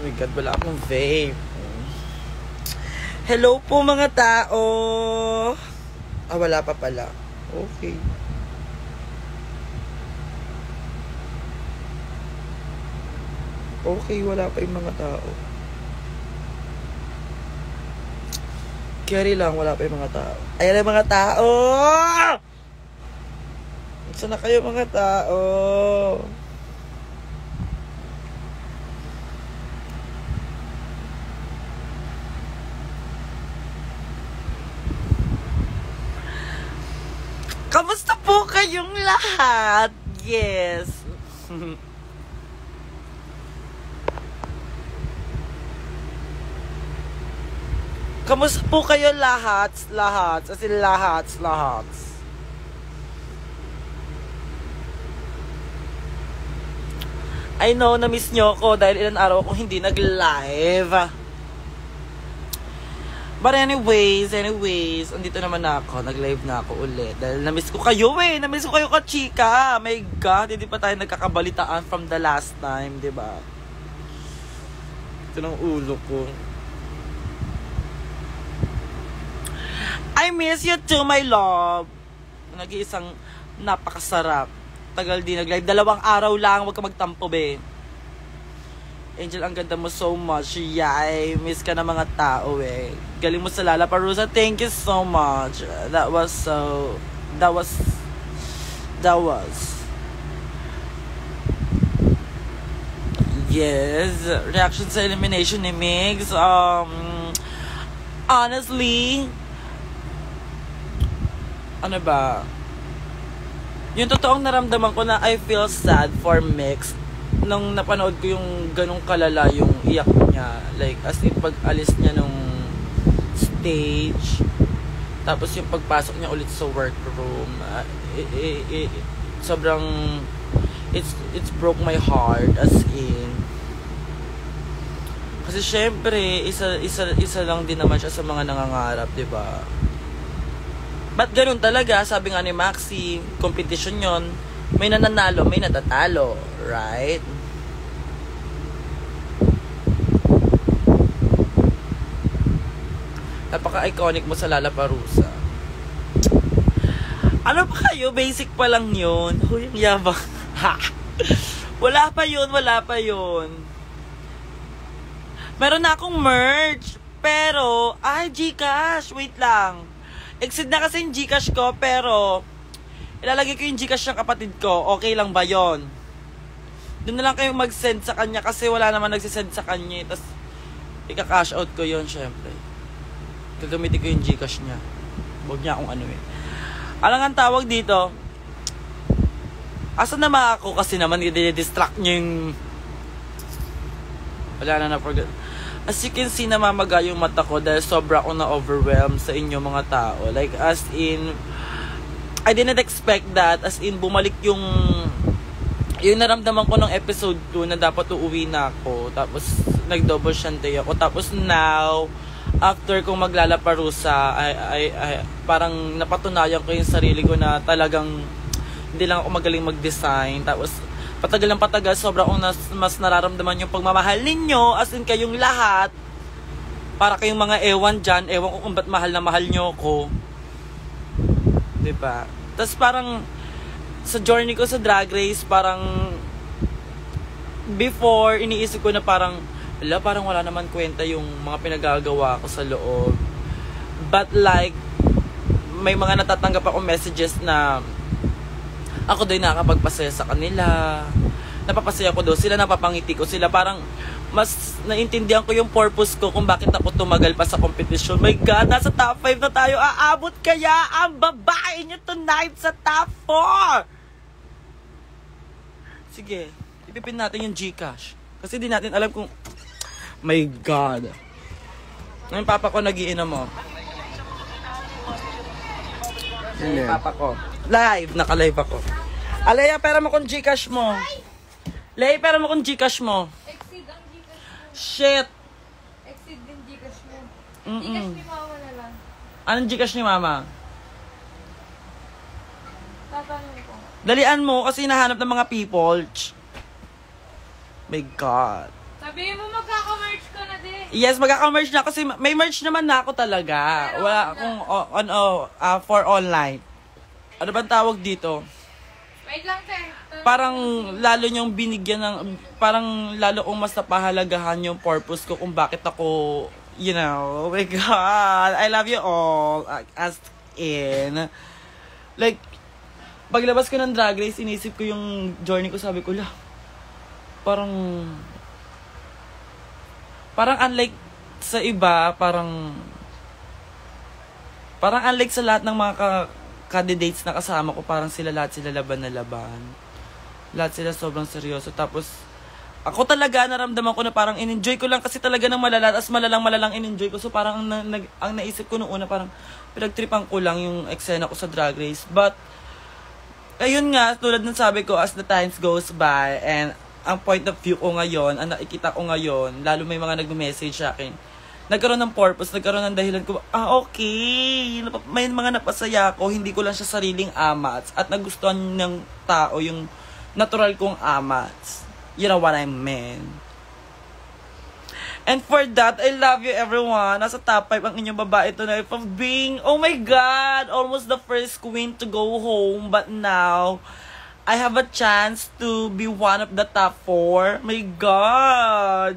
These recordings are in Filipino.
my God, wala akong vape. Hello po mga tao. Wala pa pala. Okay. Okay, wala pa yung mga tao. Carry lang, wala pa yung mga tao. Ayan ang mga tao! Saan na kayo mga tao? Kamusta po kayong lahat? Yes. Kamusta po kayo lahat? As in lahat. I know, na-miss nyo ko dahil ilang araw akong hindi nag-live. But anyways, andito naman ako. Nag-live na ako ulit. Dahil na-miss ko kayo Na-miss ko kayo ka-chika. My God, hindi pa tayo nagkakabalitaan from the last time, diba? Ito ng ulo ko. I miss you too, my love. Nag-iisang napakasarap. Tagal din nag-live. 2 araw lang. Huwag ka magtampo, be. Angel, ang ganda mo so much. Yay. Miss ka na mga tao, eh. Galing mo sa Lollapalooza. Thank you so much. That was. Yes. Reaction sa elimination ni Migs. Honestly, ano ba? Yung totoong naramdaman ko na I feel sad for Mix nung napanood ko yung ganong kalala yung iyak niya. Like, as in pag-alis niya nung stage. Tapos yung pagpasok niya ulit sa workroom. Sobrang it's broke my heart as in. Kasi syempre, isa lang din naman siya sa mga nangangarap, 'di ba? Ba't ganun talaga? Sabi nga ni Maxi, competition yon. May nananalo, may natatalo. Right? Napaka-iconic mo sa Lollapalooza. Ano pa kayo? Basic pa lang yun. Huy, ang yabang. Wala pa yun. Meron na akong merch. Pero, Gcash. Wait lang. Exceed na kasi yung Gcash ko, pero ilalagay ko yung Gcash ng kapatid ko. Okay lang ba yon? Doon na lang kayong mag-send sa kanya kasi wala naman nagsisend sa kanya. Tapos, ika-cash out ko yon syempre. Gagamitin ko yung Gcash niya. Huwag niya akong ano eh. Alang ang tawag dito, asan naman ako kasi naman i-distract niyo yung... Wala na forget. As you can see, namamaga yung mata ko dahil sobra ako na-overwhelmed sa inyo mga tao. Like, as in, I didn't expect that. As in, bumalik yung naramdaman ko ng episode 2 na dapat uuwi na ako. Tapos, nag-double shantay ako. Tapos now, after kong maglalalaparusa, parang napatunayan ko yung sarili ko na talagang hindi lang ako magaling mag-design. Tapos, patagal ng patagal, sobrang mas nararamdaman yung pagmamahal ninyo, as in kayong lahat. Para kayong mga ewan dyan, ewan ko kung ba't mahal na mahal nyo ko. Diba? Tapos parang, sa journey ko sa Drag Race, parang, before, iniisip ko na parang, parang wala naman kwenta yung mga pinagagawa ko sa loob. But like, may mga natatanggap ako messages na, ako doon nakakapagpasaya sa kanila. Napapasaya ko doon. Sila, napapangiti ko sila. Parang mas naintindihan ko yung purpose ko kung bakit ako tumagal pa sa competition. My God, nasa top 5 na tayo. Aabot kaya ang babae niyo tonight sa top 4? Sige, ipipin natin yung Gcash. Kasi di natin alam kung... My God. Ngayon papa ko nagiinom mo. Ngayon papa ko. Live, naka-live ako. Alea, pera mo kung Gcash mo. Leia, pera mo kung Gcash mo. Exceed ang Gcash mo. Shit. Exceed din Gcash mo. Mm-mm. Gcash ni mama na lang. Anong Gcash ni mama? Tatanong ko. Dalian mo kasi hinahanap ng mga people. My God. Sabi Sabihin mo magkaka-merch ka na din. Yes, magkaka-merch na kasi may merch naman na ako talaga. Pero Wala ano? akong for online. Ano bang tawag dito? Wait lang, te. Parang lalo niyong binigyan ng, parang lalo kong mas napahalagahan yung purpose ko kung bakit ako, you know, oh my God, I love you all, as in, like, paglabas ko ng Drag Race, inisip ko yung journey ko, sabi ko, parang unlike sa iba, parang unlike sa lahat ng mga candidates na kasama ko, parang lahat sila laban na laban. Lahat sila sobrang seryoso. Tapos, ako talaga naramdaman ko na parang in-enjoy ko lang kasi talaga ng malala, as malalang in-enjoy ko. So, parang ang naisip ko noong una, parang pinagtripan ko lang yung eksena ko sa Drag Race. But, ayun nga, tulad ng sabi ko, as the times goes by, and ang point of view ko ngayon, ang nakikita ko ngayon, lalo may mga nag-message sa akin, nagkaroon ng purpose, nagkaroon ng dahilan ko, okay, may mga napasaya ko, hindi ko lang siya sariling amats, at nagustuhan ng tao yung natural kong amats. You know what I mean? And for that, I love you everyone. Nasa top 5 ang inyong babae tonight of being, oh my God, almost the first queen to go home, but now, I have a chance to be one of the top 4. My God!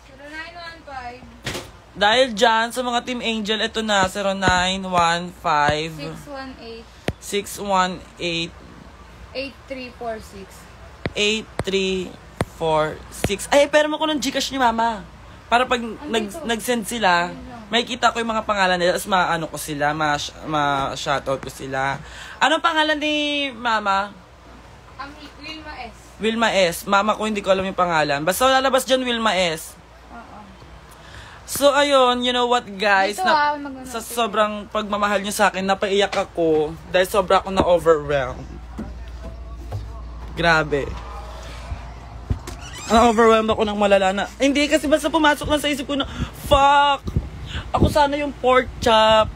0915 Dahil dyan, sa mga Team Angel, ito na, 0915 618 8346 8346. Ay, pero mo ko ng Gcash ni Mama. Para pag nag-send sila, may kita ko yung mga pangalan nila, tapos ma-ano ko sila, ma-shoutout ko sila. Anong pangalan ni Mama? Wilma S. Wilma S. Mama ko hindi ko alam yung pangalan. Basta lalabas dyan, Wilma S. So, ayun, you know what, guys? Dito, Sa sobrang pagmamahal nyo sa akin, napaiyak ako dahil sobra ako na-overwhelmed. Grabe. Na-overwhelmed ako ng malala na. Hindi, kasi basta pumasok lang sa isip ko na, fuck! Ako sana yung pork chop.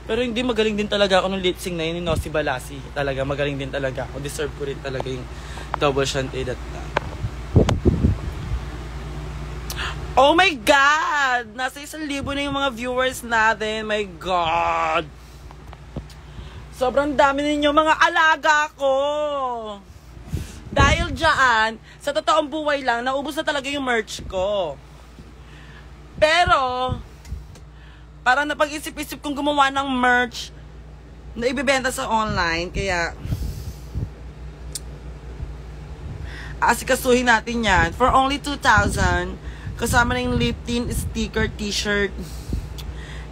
Pero hindi, magaling din talaga ako nung lip sync na yun, ni Nosy Balasi. Talaga, magaling din talaga ako. Deserve ko rin talaga yung double shanty that time. Oh my God! Nasa 1,000 na yung mga viewers natin. My God! Sobrang dami ninyo mga alaga ko! Dahil dyan, sa totoong buhay lang, naubos na talaga yung merch ko. Pero, parang napag-isip-isip kong gumawa ng merch na ibibenta sa online. Kaya, asikasuhin natin yan. For only 2,000, kasama na yung lip tint, sticker, t-shirt,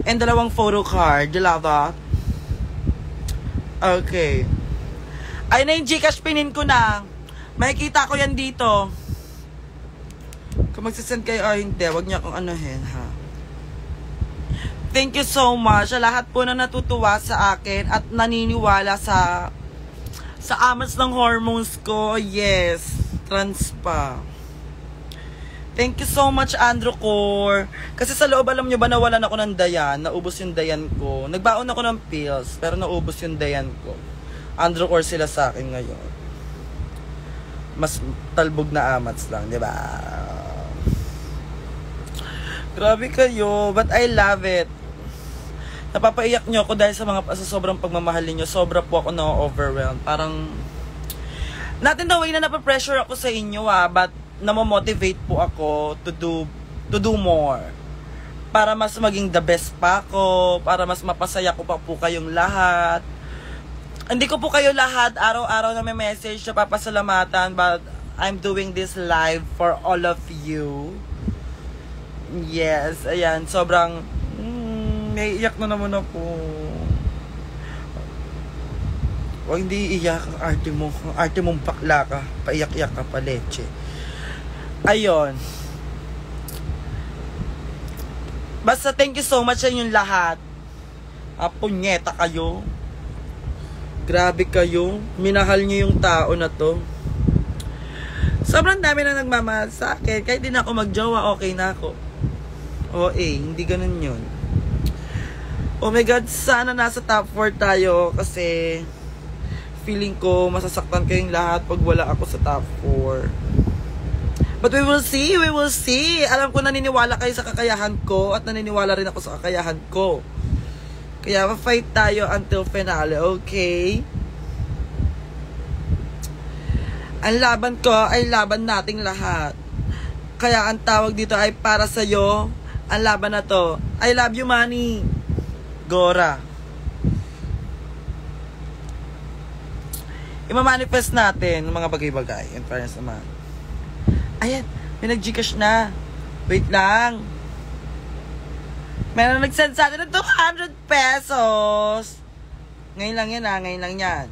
and 2 photo card. You love that? Okay. Ay na yung Gcash, pinin ko na. Makikita ko yan dito. Kung magsisend kayo o hindi, wag niyo akong anuhin, ha? Thank you so much sa lahat po na natutuwa sa akin at naniniwala sa amats ng hormones ko. Yes, trans pa. Thank you so much, Andrew Core. Kasi sa loob, alam nyo ba, nawalan ako ng dayan. Naubos yung dayan ko. Nagbaon ako ng pills, pero naubos yung dayan ko. Andrew Core sila sa akin ngayon. Mas talbog na amats lang, di ba? Grabe kayo, but I love it. Napapaiyak nyo ako dahil sa sobrang pagmamahal niyo. Sobra po ako na-overwhelmed. Parang, not in the way na napapressure ako sa inyo, but namomotivate po ako to do more. Para mas maging the best pa ako, para mas mapasaya ko pa po kayong lahat. Hindi ko po kayo lahat araw-araw na may message na papasalamatan, but I'm doing this live for all of you. Yes, ayan, sobrang naiiyak na naman ako. Huwag hindi iiyak ang arte mo. Ang arte mong bakla ka. Paiyak-iyak ka pa, leche. Ayun. Basta thank you so much sa inyong lahat. Punyeta kayo. Grabe kayo. Minahal niyo yung tao na to. Sobrang dami na nagmamahal sa akin. Kahit di na ako magjowa, okay na ako. Hindi ganun yun. Oh my God, sana nasa top 4 tayo kasi feeling ko masasaktan kayong lahat pag wala ako sa top 4. But we will see, we will see. Alam ko naniniwala kayo sa kakayahan ko at naniniwala rin ako sa kakayahan ko. Kaya ma-fight tayo until finale, okay? Ang laban ko ay laban nating lahat. Kaya ang tawag dito ay para sa'yo. Ang laban na to. I love you, Manny. Gora. Ima-manifest natin ng mga bagay-bagay. In fairness naman. Ayan, may nag-Gcash na. Wait lang. Meron nag-send sa atin ng 200 pesos. Ngayon lang yan ngayon lang yan.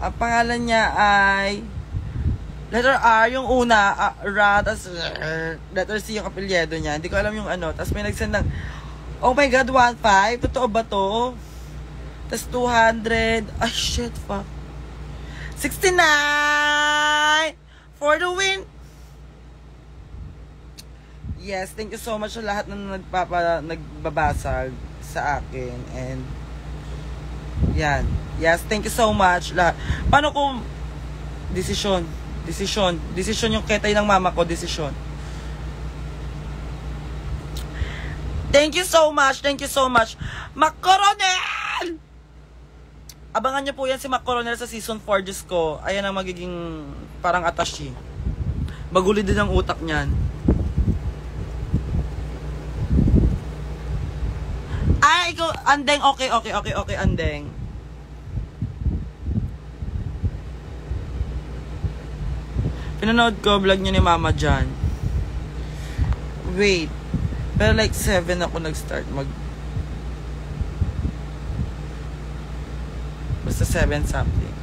Ang pangalan niya ay letter R yung una, Ra, tas letter C yung apelyido niya. Hindi ko alam yung ano. Tapos may nag-send ng, oh my God, 1.5? Totoo ba to? Tas 200. Ay, shit, fuck. 69 for the win. Yes, thank you so much sa lahat na nagbabasag sa akin. And yan. Yes, thank you so much lahat. Paano kung desisyon yung ketay ng mama ko, desisyon. Thank you so much. Macoronel! Abangan niyo po yan si Macoronel sa season 4, Diyos ko. Ayan ang magiging parang attaché. Maguli din ang utak niyan. Ay, ikaw, Andeng, okay, Andeng. Pinanood ko vlog niyo ni Mama Jan. Wait. Pero like 7 ako nag-start basta 7 something.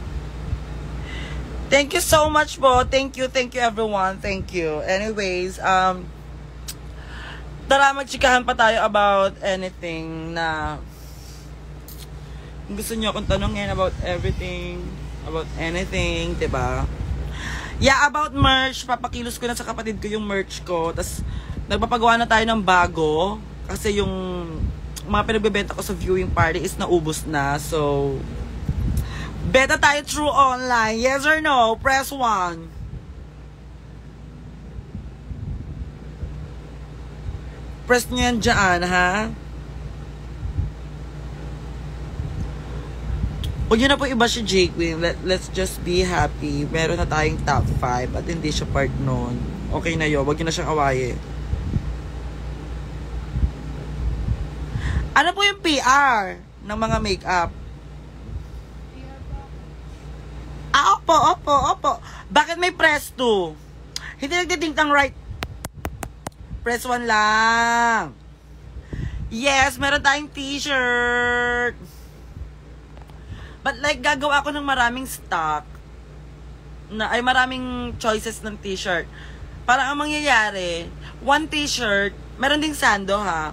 Thank you so much po. Thank you everyone. Thank you. Anyways, tara magchikahan pa tayo about anything na gusto niyo akong tanongin about everything, about anything, diba? Yeah, about merch, papakilos ko na sa kapatid ko yung merch ko. Tapos nagpapagawa na tayo ng bago kasi yung mga pinagbebenta ko sa viewing party is naubos na. So beta tayo through online. Yes or no? Press 1. Press nyo yan dyan, ha? Huwag nyo na po iba si Jake Queen. Let's just be happy. Meron na tayong top 5 at hindi siya part nun. Okay na yun. Huwag nyo na siyang awayin. Ano po yung PR ng mga makeup? Opo. Bakit may press 2? Hindi nagdidingtang right. Press 1 lang. Yes, meron tayong t-shirt. But like, gagawa ako ng maraming stock. Ay maraming choices ng t-shirt. Parang ang mangyayari, 1 t-shirt, meron ding sando, ha?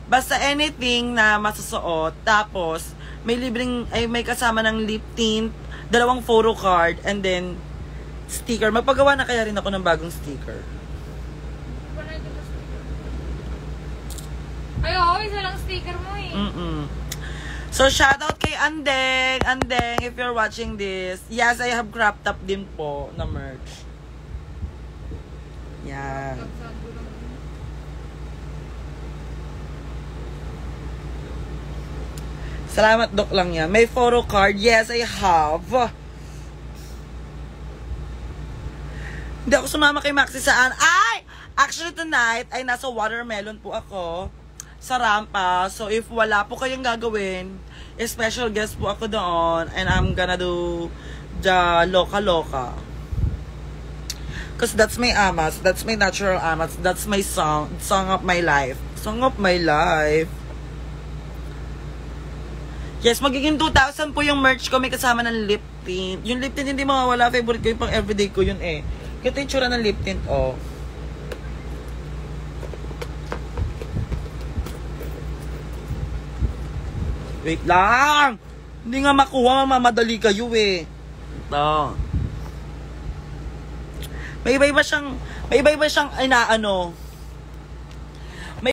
Basta anything na masusuot. Tapos, may kasama ng lip tint, 2 photo card, and then sticker. Magpagawa na kaya rin ako ng bagong sticker. Ay, oo, isa lang sticker mo eh. So, shoutout kay Andeng. Andeng, if you're watching this. Yes, I have crop top din po na merch. Yan. Salamat, Dok lang yan. May photo card. Yes, I have. Hindi ako sumama kay Maxi saan. Ay! Actually, tonight, ay nasa Watermelon po ako sa Rampa. So, if wala po kayong gagawin, special guest po ako doon. And I'm gonna do the Loka. Because that's my amas. That's my natural amas. That's my song. Song of my life. Song of my life. Yes, magiging 2,000 po yung merch ko. May kasama ng lip tint. Yung lip tint hindi mawawala. Favorite ko yung pang everyday ko yun eh. Ito yung tsura ng lip tint, oh. Wait lang! Hindi nga makuha, mamamadali kayo eh. Ito. May iba-iba siyang, inaano. May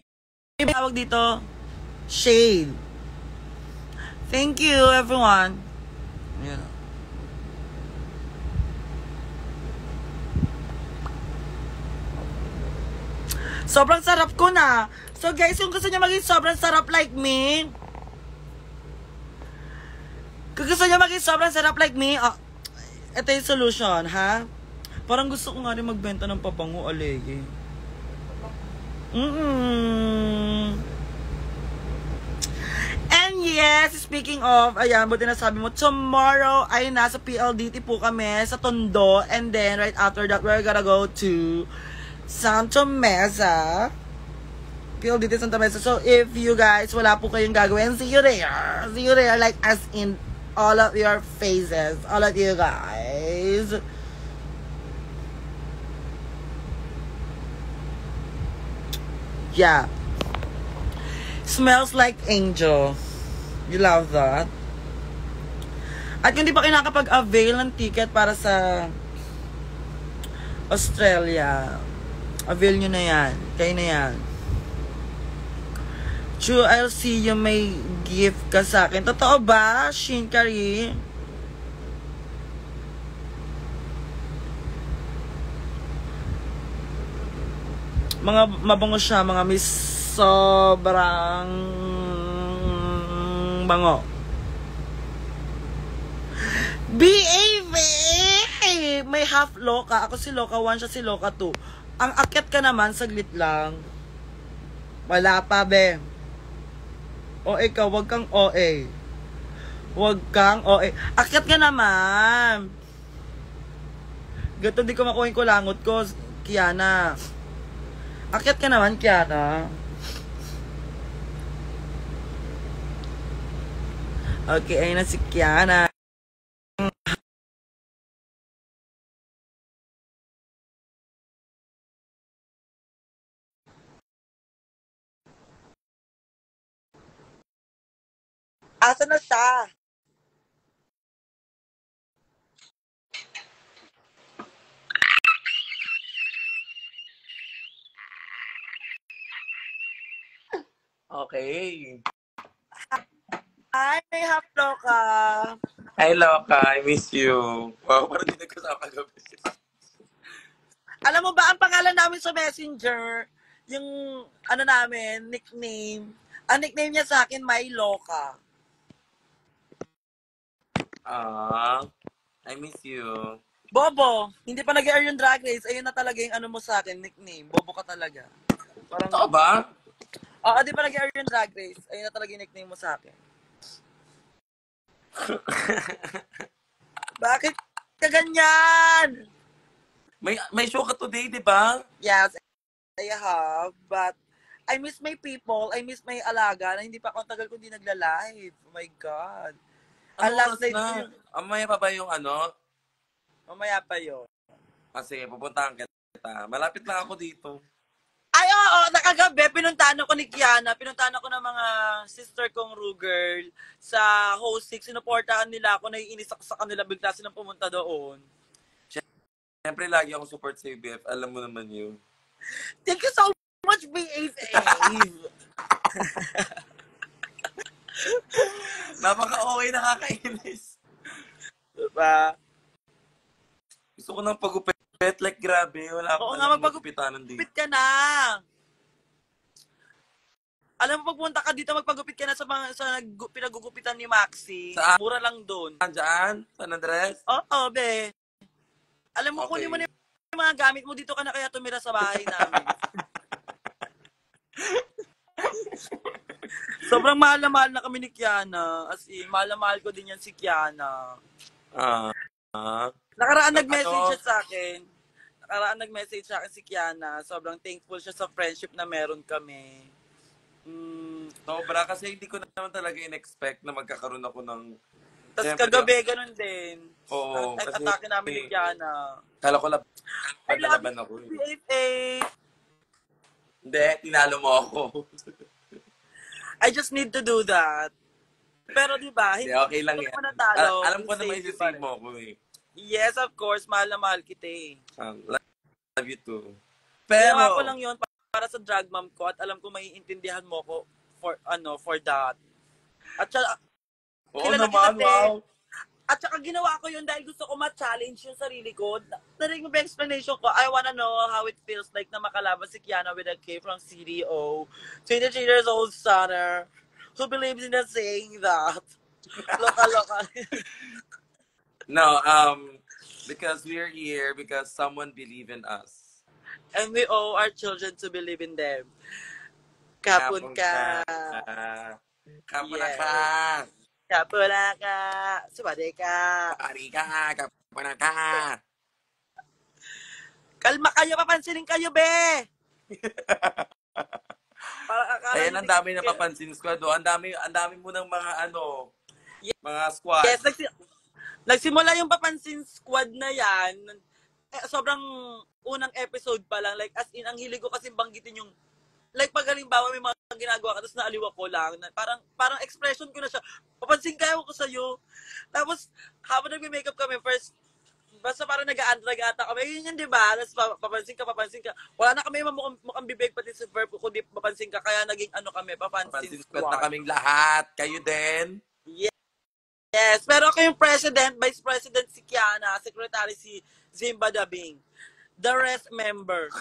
iba tawag dito, shade. Thank you, everyone. Ayan. Sobrang sarap ko na. So guys, kung gusto niyo maging sobrang sarap like me, kung gusto niyo maging sobrang sarap like me, ito yung solution, ha? Parang gusto ko nga rin magbenta ng pabango, alege. And yes, speaking of, ayan, buti na sabi mo, tomorrow ay nasa PLDT po kami sa Tondo. And then, right after that, we're gonna go to Santa Mesa. PLDT Santa Mesa. So, if you guys, wala po kayong gagawin, see you there. See you there, like, as in all of your faces. All of you guys. Yeah. Smells like angel. You love that? At kung di pa kinakapag-avail ng ticket para sa Australia, avail nyo na yan. Kayo na yan. True, I'll see you, may gift ka sa akin. Totoo ba, Shinkari? Mga mabango siya, mga miss, sobrang bango. BAV! May half Loka. Ako si Loka 1, siya si Loka 2. Ang akyat ka naman, saglit lang. Wala pa, be. O ikaw, wag kang OA. Wag kang OA. Akyat ka naman. Gato di ko makuha yung kulangot ko, Kiana. Akyat ka naman, Kiana. Okay, ayun na si Kiana. Asa na siya? Okay. Ay, may half Loka. Hi, Loka. I miss you. Wow, parang di nagkasama kagabi. Alam mo ba, ang pangalan namin sa Messenger, yung ano namin, nickname, ang nickname niya sa akin, May Loka. I miss you. Bobo, hindi pa nag-air yung Drag Race, ayun na talaga yung ano mo sa akin, nickname. Bobo ka talaga. Parang, Totoo ba? Oo, di pa nag-air yung Drag Race, ayun na talaga yung nickname mo sa akin. Bakit ka ganyan? May show ka today, di ba? Yes, I have, but I miss my people, I miss my alaga, na hindi pa ako tagal ko hindi nagla-live. Oh my God. Ang last night ko na? yun. Amaya pa ba yung ano? Mamaya pa yun. Kasi pupuntahan kita. Malapit lang ako dito. Ay, oo, nakagabi, pinuntahan ako ni Kiana, pinuntahan ako ng mga sister kong Rugirl sa Host 6, sinuportahan nila ako, naiinis ako sa kanila, bigla silang pumunta doon. Siyempre, lagi ako support sa UBF. Alam mo naman yun. Thank you so much, BFA! Napaka-okay, nakakainis. Diba? Gusto ko ng pagupit. Like, grabe. Wala akong magpagupitanan dito. Magpagupit ka na! Alam mo, pagpunta ka dito, magpagupit ka na sa mga pinagugupitan ni Maxi. Saan? Mura lang doon. Diyan? San Andres? Oo, be. Alam mo, Okay. kunin mo na yung mga gamit mo, dito ka na kaya tumira sa bahay namin. Sobrang mahal na mahal na kami ni Kiana. As in, mahal na mahal ko din yan si Kiana. Nakaraan nag-message siya sa akin. Nakaraan nag-message sa akin si Kiana. Sobrang thankful siya sa friendship na meron kami. Sobra kasi hindi ko naman talaga in-expect na magkakaroon ako ng... Tapos kagabi, ganun din. Oo, At kasi... atake namin ni Kiana. Kala ko I love laban ako. you, BFA. Hindi, tinalo mo ako. I just need to do that. Pero di ba, Hindi, okay lang yan. Natalo, Alam ko na may sisig mo ako eh. Yes, of course. Mahal na mahal kita eh. Love you too. Pero Pero, ako lang yun para sa drag mom ko at alam ko maiintindihan mo ko for that. At siya, oo kilala naman, kita, wow. At saka ginawa ko yun dahil gusto ko ma-challenge yung sarili ko. Narinig mo ba yung explanation ko? I wanna know how it feels like na makalaban si Kiana with a K from CDO. 23 years old stunner who believes in the saying that. Loka-loka. No, because we're here because someone believe in us. And we owe our children to believe in them. Kapun ka. Kapun Yes. ka. Kapula ka. Sumade ka. Pari ka. Kapun ka. Kalma kayo, papansinin kayo, be! Ayan, ang dami na papansin squad. Ang dami mo ng mga mga squad. Yes, nagsimula yung papansin squad na yan. Sobrang unang episode pa lang. Like, as in, ang hilig ko kasi banggitin yung like, pag halimbawa may mga ginagawa ka, tapos naaliw ako lang. Parang expression ko na siya. Papansin kayo ko sa'yo. Tapos, habang nagme-makeup kami, first, basta parang nag-ata kami. Yun yun, di ba? Tapos papansin ka. Wala na kami mukhang bibig pati sa verb kundi papansin ka. Kaya naging kami, papansin squad na kaming lahat. Kayo din? Yes. Pero ako yung president, vice president si Kiana, secretary si Zimba Dabing. The rest members.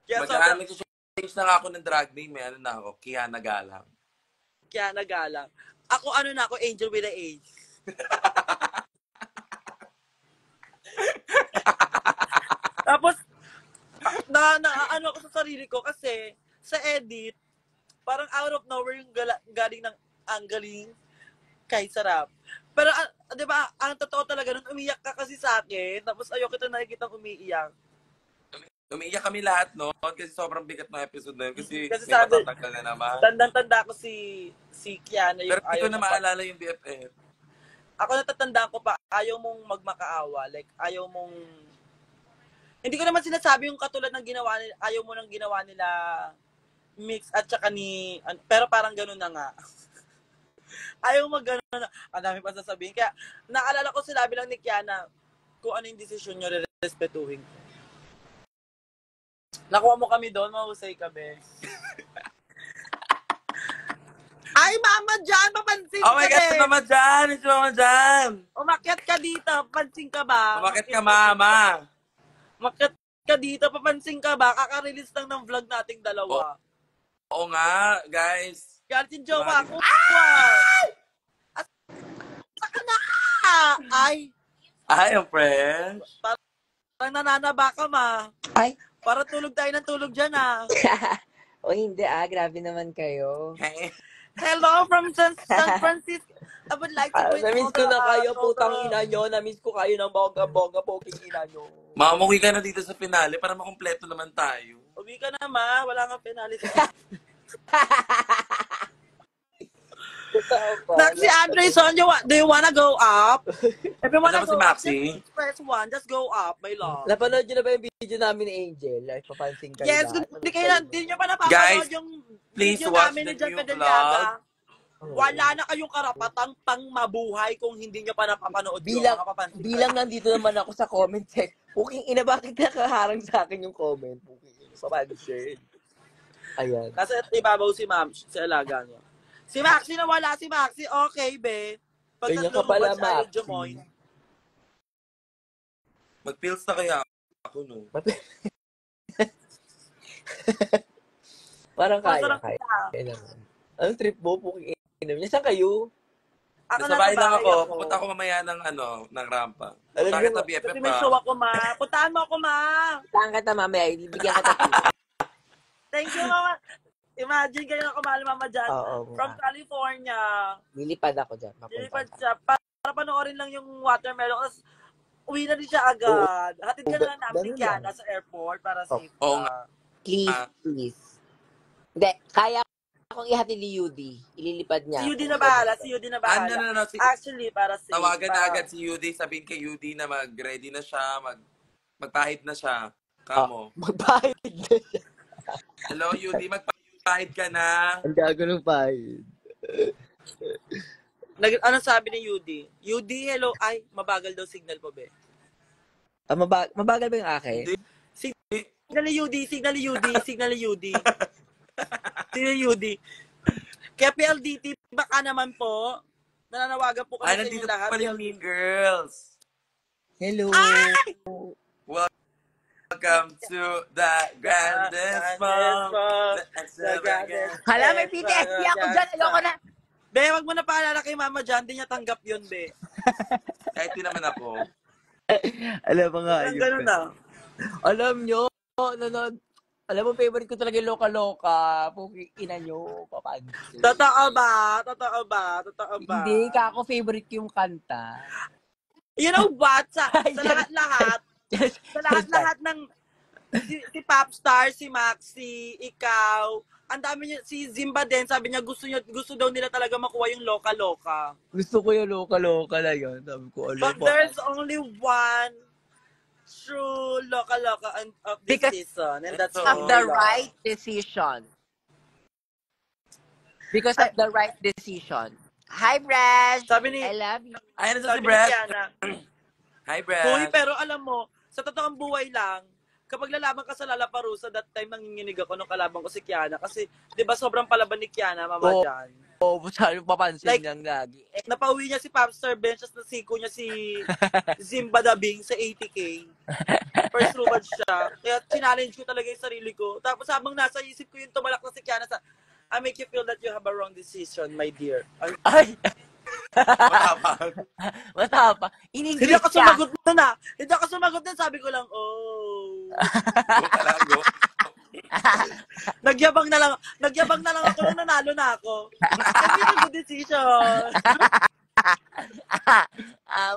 Mag-change na nga ako ng drag name. May na ako, Kiana Galang. Kiana Galang. Ako na ako, Angel with the Age. Tapos, ako sa sarili ko kasi sa edit, parang out of nowhere yung galing ng ang galing kay sarap. Pero, di ba, ang totoo talaga, nung umiyak ka kasi sa akin, tapos ayoko kita nakikita umiiyak. Umiiyak kami lahat, no? Kasi sobrang bigat ng episode na yun. Kasi may sabi, matatanggal na naman. Tanda ko si Kiana. Pero hindi ko na maalala yung BFF. Ako natatandaan ko pa, ayaw mong magmakaawa. Like, ayaw mong... Hindi ko naman sinasabi yung katulad ng ginawa nila, ayaw mo nang ginawa nila Mix at saka ni... Pero parang ganun na nga. Ayaw mo ganun na. Ang dami pa sasabihin. Kaya, naalala ko sinabi lang ni Kiana, kung ano yung desisyon nyo, respetuhin ko. Nakuha mo kami doon, mahusay kami. Ay, mama dyan! Papansin ka oh my God, mama dyan! It's mama dyan! Umakyat ka dito, papansin ka ba? Umakyat ka, mama! Umakyat ka dito, papansin ka ba? Kaka-release lang ng vlog nating dalawa. Oo nga, guys. Gartin jowa ko. Wow! Saka na! Ay! Ay, ang friend. Parang nananaba ka, ma. Ay! Para tulog tayo ng tulog dyan, O hindi, grabe naman kayo. Hello from San Francisco. I would like to greet Namiss ko na kayo, putang ina nyo. Namiss ko kayo ng bongga-bongga, poking ina nyo. Mamamuwi ka na dito sa finale para makumpleto naman tayo. Uwi ka na, ma. Wala kang penalty. Si Anderson, do you wanna go up? If you wanna go up, just press 1. Just go up, my love. Napanood nyo na ba yung video namin ni Angel? Like, papansin kayo yes, hindi nyo pa napapanood guys, yung please video watch namin ni the John new Pedeliaga. vlog. Wala na kayong karapatang pang mabuhay kung hindi nyo pa napapanood bilang nandito naman ako sa comment section. Puking ina, bakit nakaharang sa akin yung comment? Puking ina, papansin. Ayan. Nasa ibabaw si Ma'am, si alaga niya. Si Maxi nawala, si Maxi. Okay, be. Pag ganyan ka pala, Maxi. Mag-pills na kaya ako, no? Parang kaya. Anong trip mo? Puking ina. Saan kayo? Sa bahay lang ako. Pupunta ako mamaya ng rampa. Punta kita BFF kasi may show ako, ma. Puntaan mo ako, ma. Puntaan kita mamaya. Ibigyan kita. Thank you, mama. Imagine ganyan ako mahal, mama dyan. From California. Lilipad ako dyan. Lilipad siya. Para panoorin lang yung watermelon. Tapos, uwi na din siya agad. Hatid ka na lang namin Kiana sa airport para safe ka. Oo nga. Please. Hindi, kaya akong ihatid ni Yudi. Ililipad niya. Si Yudi na bahala. Actually, para safe. Tawagan na agad si Yudi. Sabihin kay Yudi na mag-ready na siya. Magpahid na siya. Kamo. Magpahid na siya. Hello, Yudi. Magpahid ka na. Ang gago ng pahid. Ano sabi ni Yudi? Yudi, hello. Ay, mabagal daw signal po, be. Mabagal ba yung akin? Signal ni Yudi. Kaya PLDT, baka naman po, Nananawagan po kami Ay, sa nandito inyo lahat. pala yung Mean Girls. Hello. Welcome to the grandest mom. Hala, may PTSD ako dyan. Ayoko na. Be, wag mo na paalala kay Mama Jan, di niya tanggap yun, be. Kahit di naman ako. Alam mo nga. Hanggang ganun na. Alam nyo, nanood. Alam mo, favorite ko talaga yung Loka-Loka. Puki, ina nyo, papansin. Totoo ba? Totoo ba? Totoo ba? Hindi, kako favorite ko yung kanta. You know what? Sa Yes. lahat-lahat, Yes. sa lahat-lahat ng si Popstar, si Maxi, ikaw, ang dami niya, si Zimba din, sabi niya gusto daw nila talaga makuha yung Loka-Loka. Gusto ko yung Loka-Loka na yun. Sabi ko, alam But there's only one true Loka-Loka of this Because season. And that's of of the Lola. right decision. Because of the right decision. Hi, Brash! Sabi ni, I love you. Ay, nasa si sabi ni Brad. Kiana, Hi, Hoy, Brad. pero alam mo, sa totoong buhay lang, kapag lalaban ka sa Lalaparusa, that time nanginginig ako nung kalaban ko si Kiana. Kasi, di ba, sobrang palaban ni Kiana, Mama Oo. Jan. Oo, masyadong papansin Like, lang lagi. Napauwi niya si Popstar Bench, tapos nasiko niya si Zimba Dabing sa 80K. First reward siya. Kaya challenge ko talaga yung sarili ko. Tapos habang nasa isip ko yung tumalak na si Kiana sa, I make you feel that you have a wrong decision, my dear. Ay! Matapang. Matapa. Hindi In-English ako ka. sumagot nun ah. Hindi ako sumagot nun. Sabi ko lang, oh. Go ka lang, go. Nagyabang na lang ako nung nanalo na ako. I made a good decision.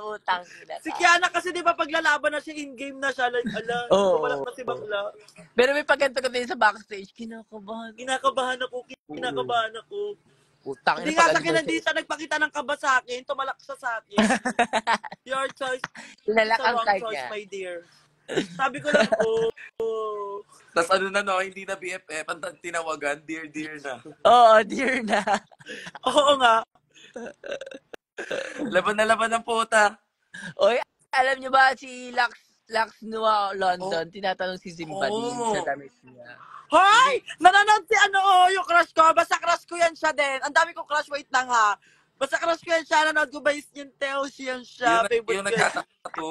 Utang ina Si ka. Kiana kasi di ba paglalaban na siya, in-game na siya. Like, ala, Oo. tumalak na si Bakla. Pero may pagkanto ka din sa backstage, kinakabahan. Kinakabahan ako. Utang Hindi ina nga sa pag akin, hindi siya nagpakita ng kaba sa akin. Tumalak siya sa akin. Your choice. Tinalak It's a ang wrong card choice, niya. my dear. Sabi ko lang, oh. Tapos ano na, no, hindi na BFF, ang tinawagan, dear na. Oo, dear na. Oo nga. Laban na laban ng puta. Oy, alam niyo ba si Lux Nua London, tinatanong si Zimba din sa damit niya. Hoy! Nanonood si yung crush ko. Basta crush ko yan siya din. Ang dami kong crush. Wait lang ha. Basta crush ko yan siya. Nanonood ko ba yung Teo yan siya. Yung Favorite ko yan. nagtatato.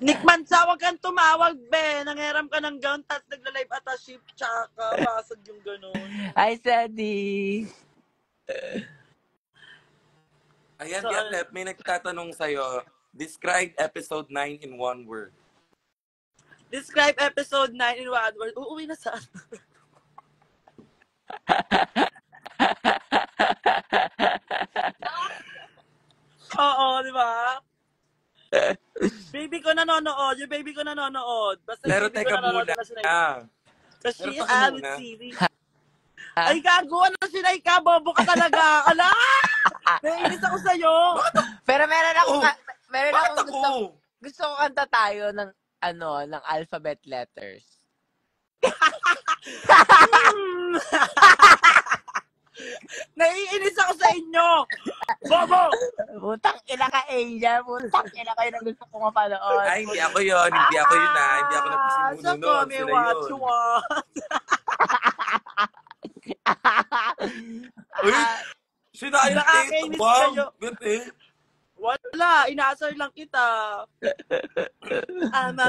Nick Mansa, wag kang tumawag, be. Nangiram ka ng gown, tapos nagla-live at a ship, tsaka basag yung ganun. Hi, Sadie. Ayan, So, BFF, may nagtatanong sa'yo. Describe episode 9 in one word. Describe episode 9 in one word. Uuwi na saan? Oo, di ba? Baby ko nanonood. Yung baby ko nanonood. Basta yung Pero baby ko teka nanonood muna. na sinay. Kasi Pero she teka avid muna. series. Ay, gago. Ano sinay ka? Bobo ka talaga. Ala! Naiinis ako sa'yo. Pero meron ako, Oh, meron Bakit akong ako? gusto ko kanta tayo ng, ng alphabet letters. Naiinis ako sa inyo. Bobo! Putang ina ka, Angel. Putang ina kayo na gusto ko mapanood. Ay, hindi ako yun. Hindi ako yun na. Hindi ako So nagpasimuno nun. come and Sila watch yun. what? Uy, sinayang Nakakainis tape. Wow, kayo. BFF. Wala, inaasar lang kita. I'm a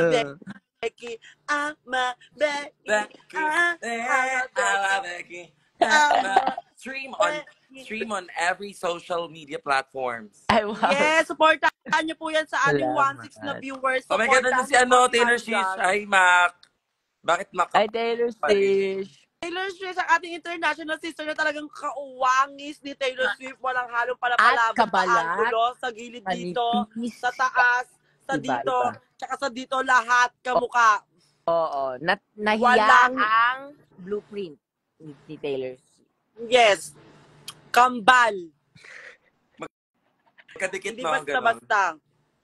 Becky. I'm a Becky. Becky. Becky. Stream on every social media platforms. Ay, wow. Yes, supportahan niyo po yan sa ating Salamat. 1.6 na viewers. Oh my God, nandun si Taylor Swift. Ay, Mac. Bakit Mac? Ay, Taylor Swift. Taylor Swift, ang ating international sister na talagang kauwangis ni Taylor Swift. Walang halong palapalabang kabalat. na angulo sa gilid dito, Manipis. sa taas, sa Iba, dito, iba. tsaka sa dito lahat kamukha. Oo. Nahiya Walang- ang blueprint ni Taylor Swift. Yes. Kambal. Magkadikit Hindi mo. ganun. basta-basta.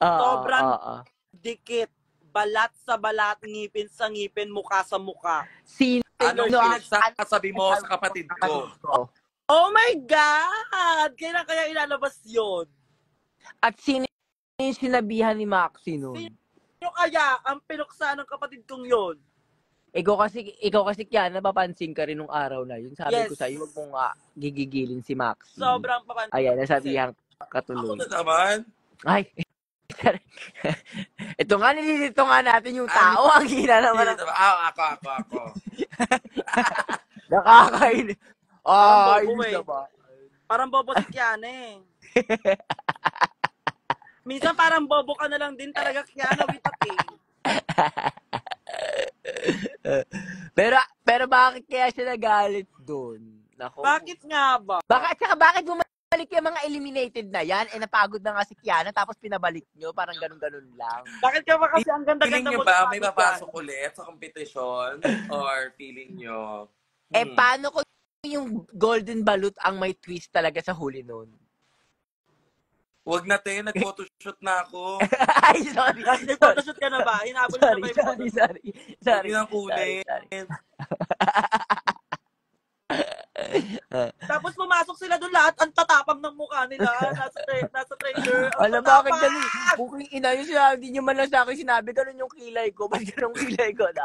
Oo, Sobrang oo. dikit. Balat sa balat, ngipin sa ngipin, mukha sa mukha. Sino Anong ang- pinagsasabi mo sa kapatid ko? Oh my God! Kailan kaya ilalabas yon? At sino yung sinabihan ni Maxi nun? Sino kaya ang pinuksa ng kapatid kong yon? ikaw kasi kaya napapansin ka rin nung araw na yun. Sabi Yes. ko sa'yo, wag mong gigigilin si Maxi. Sobrang papansin. Ayan, nasabihan ka Ako tuloy. na naman. Ay, ito nga, nililito nga natin yung tao. Ang hina naman. Ako. Nakakain. Parang Ay, bobo eh. naman. Parang bobo si Kiana eh. Minsan parang bobo ka na lang din talaga, Kiana, with a K. Pero bakit kaya siya nagalit doon? Nako. Bakit nga ba? Bakit bumalik yung mga eliminated na yan? Napagod na nga si Kiana tapos pinabalik nyo. Parang ganun-ganun lang. Bakit ka ba kasi ang Feeling ganda-ganda nyo mo? ba sa may Kiana? papasok ulit sa competition? Or feeling nyo? Paano ko yung golden balut ang may twist talaga sa huli noon? Huwag na tayo, nag-photoshoot na ako. Ay, sorry. Nag-photoshoot ka na ba? Hinabol mo na ba yung photoshoot? Sorry. Huwag nang kunin. Tapos pumasok sila doon lahat, ang tatapang ng mukha nila. Nasa trailer. Alam, bakit ganun? Buking ina yun sinabi, hindi nyo man lang sa akin sinabi, ganun yung kilay ko. Ba't ganun kilay ko na?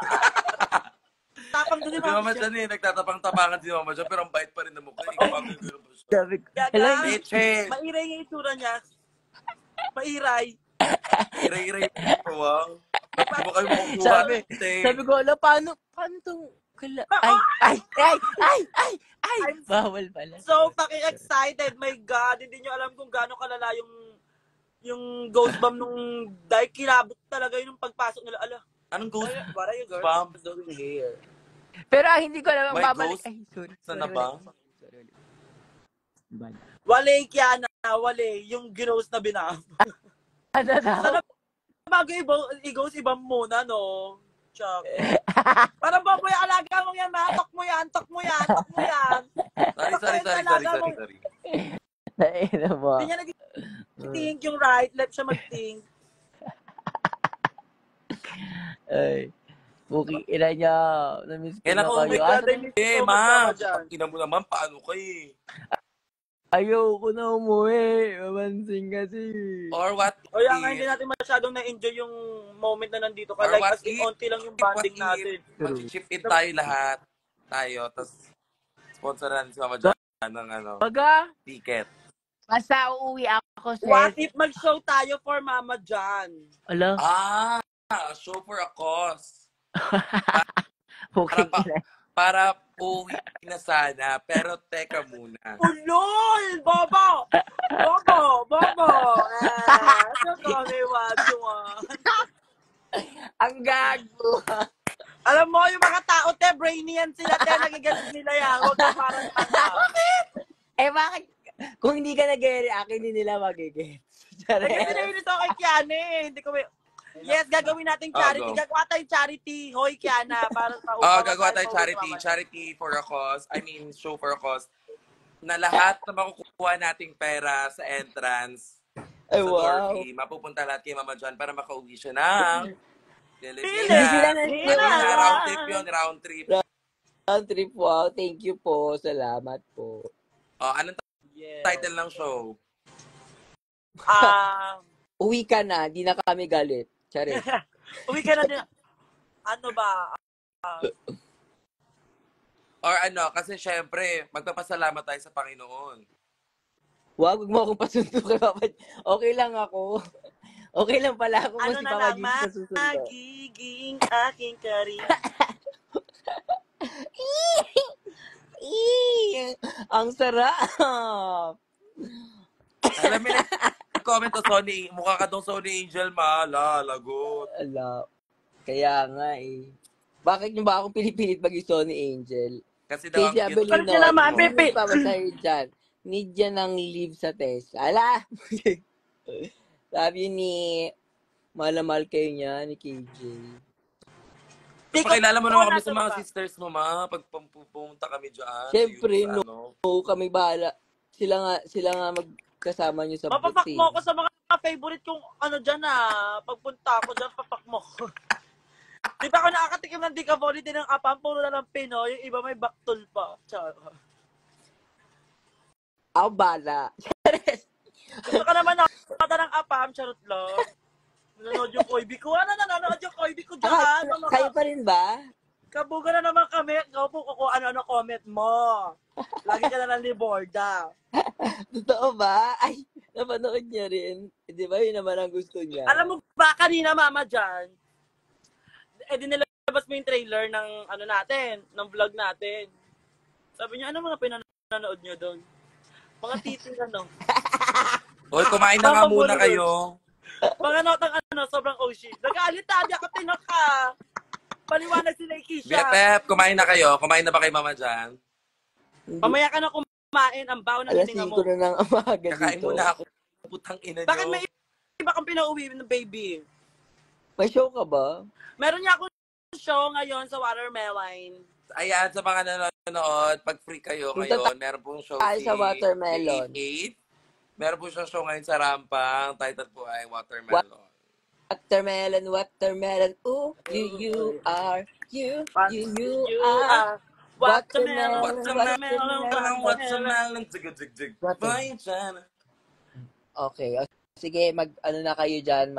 Tapang doon Si yung Mama Jan eh, nagtatapang-tapangan si Mama Jan, pero ang bait pa rin ng mukha. Ikaw ang gano'n ba siya? Sabi ko, Gaga, Bitches! mairay yung itsura niya. Mairay. Iray-iray po, wow. Hindi mo kayo makukuha. Sabi ko, ala, paano tong ay, bawal pala. So fucking excited. My God, hindi nyo alam kung gaano kalala yung ghost bomb nung dahil kilabot talaga yun yung pagpasok nila. Ala, Anong ghost what are you girl bomb? doing here? Pero hindi ko alam, May babalik. ghost? Ay, sorry. Sana ba? Wale, Kiana, wale. Yung ginost na binam. Ano daw? Sana bago i-ghost ibang muna, no? Chuck. Parang baboy, alaga mo yan, ma. Tok mo yan. Sorry. Naina mo. Hindi niya nag-think yung right. Let siya mag-think. Ay. Buking ina niya. Namiss ko Kailan na ko kayo. umuwi? Ma, ina mo naman, paano kayo? Ayoko na umuwi. Mamansin kasi. Or what O yan, hindi natin masyadong na-enjoy yung moment na nandito ka. Or Like, what as in, if- onti lang yung bonding natin. Mag-chip in tayo lahat. Tapos sponsoran si Mama Jan ng Baga, ticket. basta uuwi ako sa... What if mag-show tayo for Mama Jan? Ala, Show for a cause. buking ina. Para uwi na sana, pero teka muna. Ulol! Bobo! Ito kami, what you want? Ang gago. Alam mo, yung mga tao, brainy yan sila, nagigalit nila yan. Huwag ka parang tanga. Bakit? Kung hindi ka nag-react, hindi nila magigets. Kasi nilito kay Kiana eh. Hindi ko may... Yes, gagawin natin charity. Go. Gagawa tayong charity. Hoy, Kiana. Para sa Gagawa tayo charity for a cause. Show for a cause. Na lahat na makukuha nating pera sa entrance, Ay, sa wow. door fee, mapupunta lahat kay Mama Jan para makauwi siya ng Pilipinas. round trip. Round trip, wow. Thank you po. Salamat po. Anong title ng show? Uwi ka na. Di na kami galit. Charis. Uwi ka na din. Ano ba? Or kasi syempre, magpapasalamat tayo sa Panginoon. Wag mo akong pasundo kay Papa. Okay lang ako. Okay lang pala ako Ano si na Papa lang, Jimmy sa susunod. magiging aking karin. Ang sarap. Alam mo na, comment to Sony, mukha ka dong Sony Angel, lagot. Ala. Kaya nga eh. Bakit nyo ba akong pinipilit maging Sony Angel? Kasi daw ang cute. Pero sila naman, Pepe. Papasayo dyan. Need yan ng leave sa test. Ala! Sabi ni Malamal kayo niya, ni KJ. Pakilala mo naman kami sa mga sisters mo, ma. Pag pumunta kami dyan. Siyempre, kami bahala. Sila nga magkasama nyo sa Mapapak booth, mo ako sa mga favorite kong dyan pagpunta ako dyan, papak mo. Di ba ako nakakatikim ng Dicavoli din ng apam, puro na ng Pinoy, yung iba may baktol pa. Charo. Ako bala. Gusto ka naman nakakata ng apam, charot lang. Nanonood yung Koibi ko. Nanonood yung Koibi ko dyan. Kayo pa rin ba? Kabuga na naman kami. Ikaw po kung ano-ano comment mo. Lagi ka na lang liborda. Totoo ba? Ay, napanood niya rin. Di ba yun naman ang gusto niya? Alam mo ba kanina, Mama Jan, di nilabas mo yung trailer ng ano natin, ng vlog natin. Sabi niya, ano mga pinanood niyo doon? Mga titing ano. Hoy, kumain na nga muna kayo. Mga notang ano, sobrang oshi. Nag-aalit tabi ako, tinaka. Paliwanag sila Ikisha. BFF, kumain na kayo. Kumain na ba kay Mama Jan? Pamaya ka na kumain, ang baho ng Alas hininga 5 mo. na ng umaga Kakain dito. muna ako. Putang ina nyo. Bakit may iba kang pinauwi ng baby? May show ka ba? Meron niya akong show ngayon sa Watermelon. Ayan, sa mga nanonood, pag free kayo Punta ngayon, meron pong show tayo sa Watermelon. si 88. Meron po siyang show ngayon sa Rampang. Title po ay Watermelon. Watermelon. Ooh, you are. You are. Watermelon. Watermelon. Zig. Bye, Jan. Okay. Sige, ano na kayo dyan,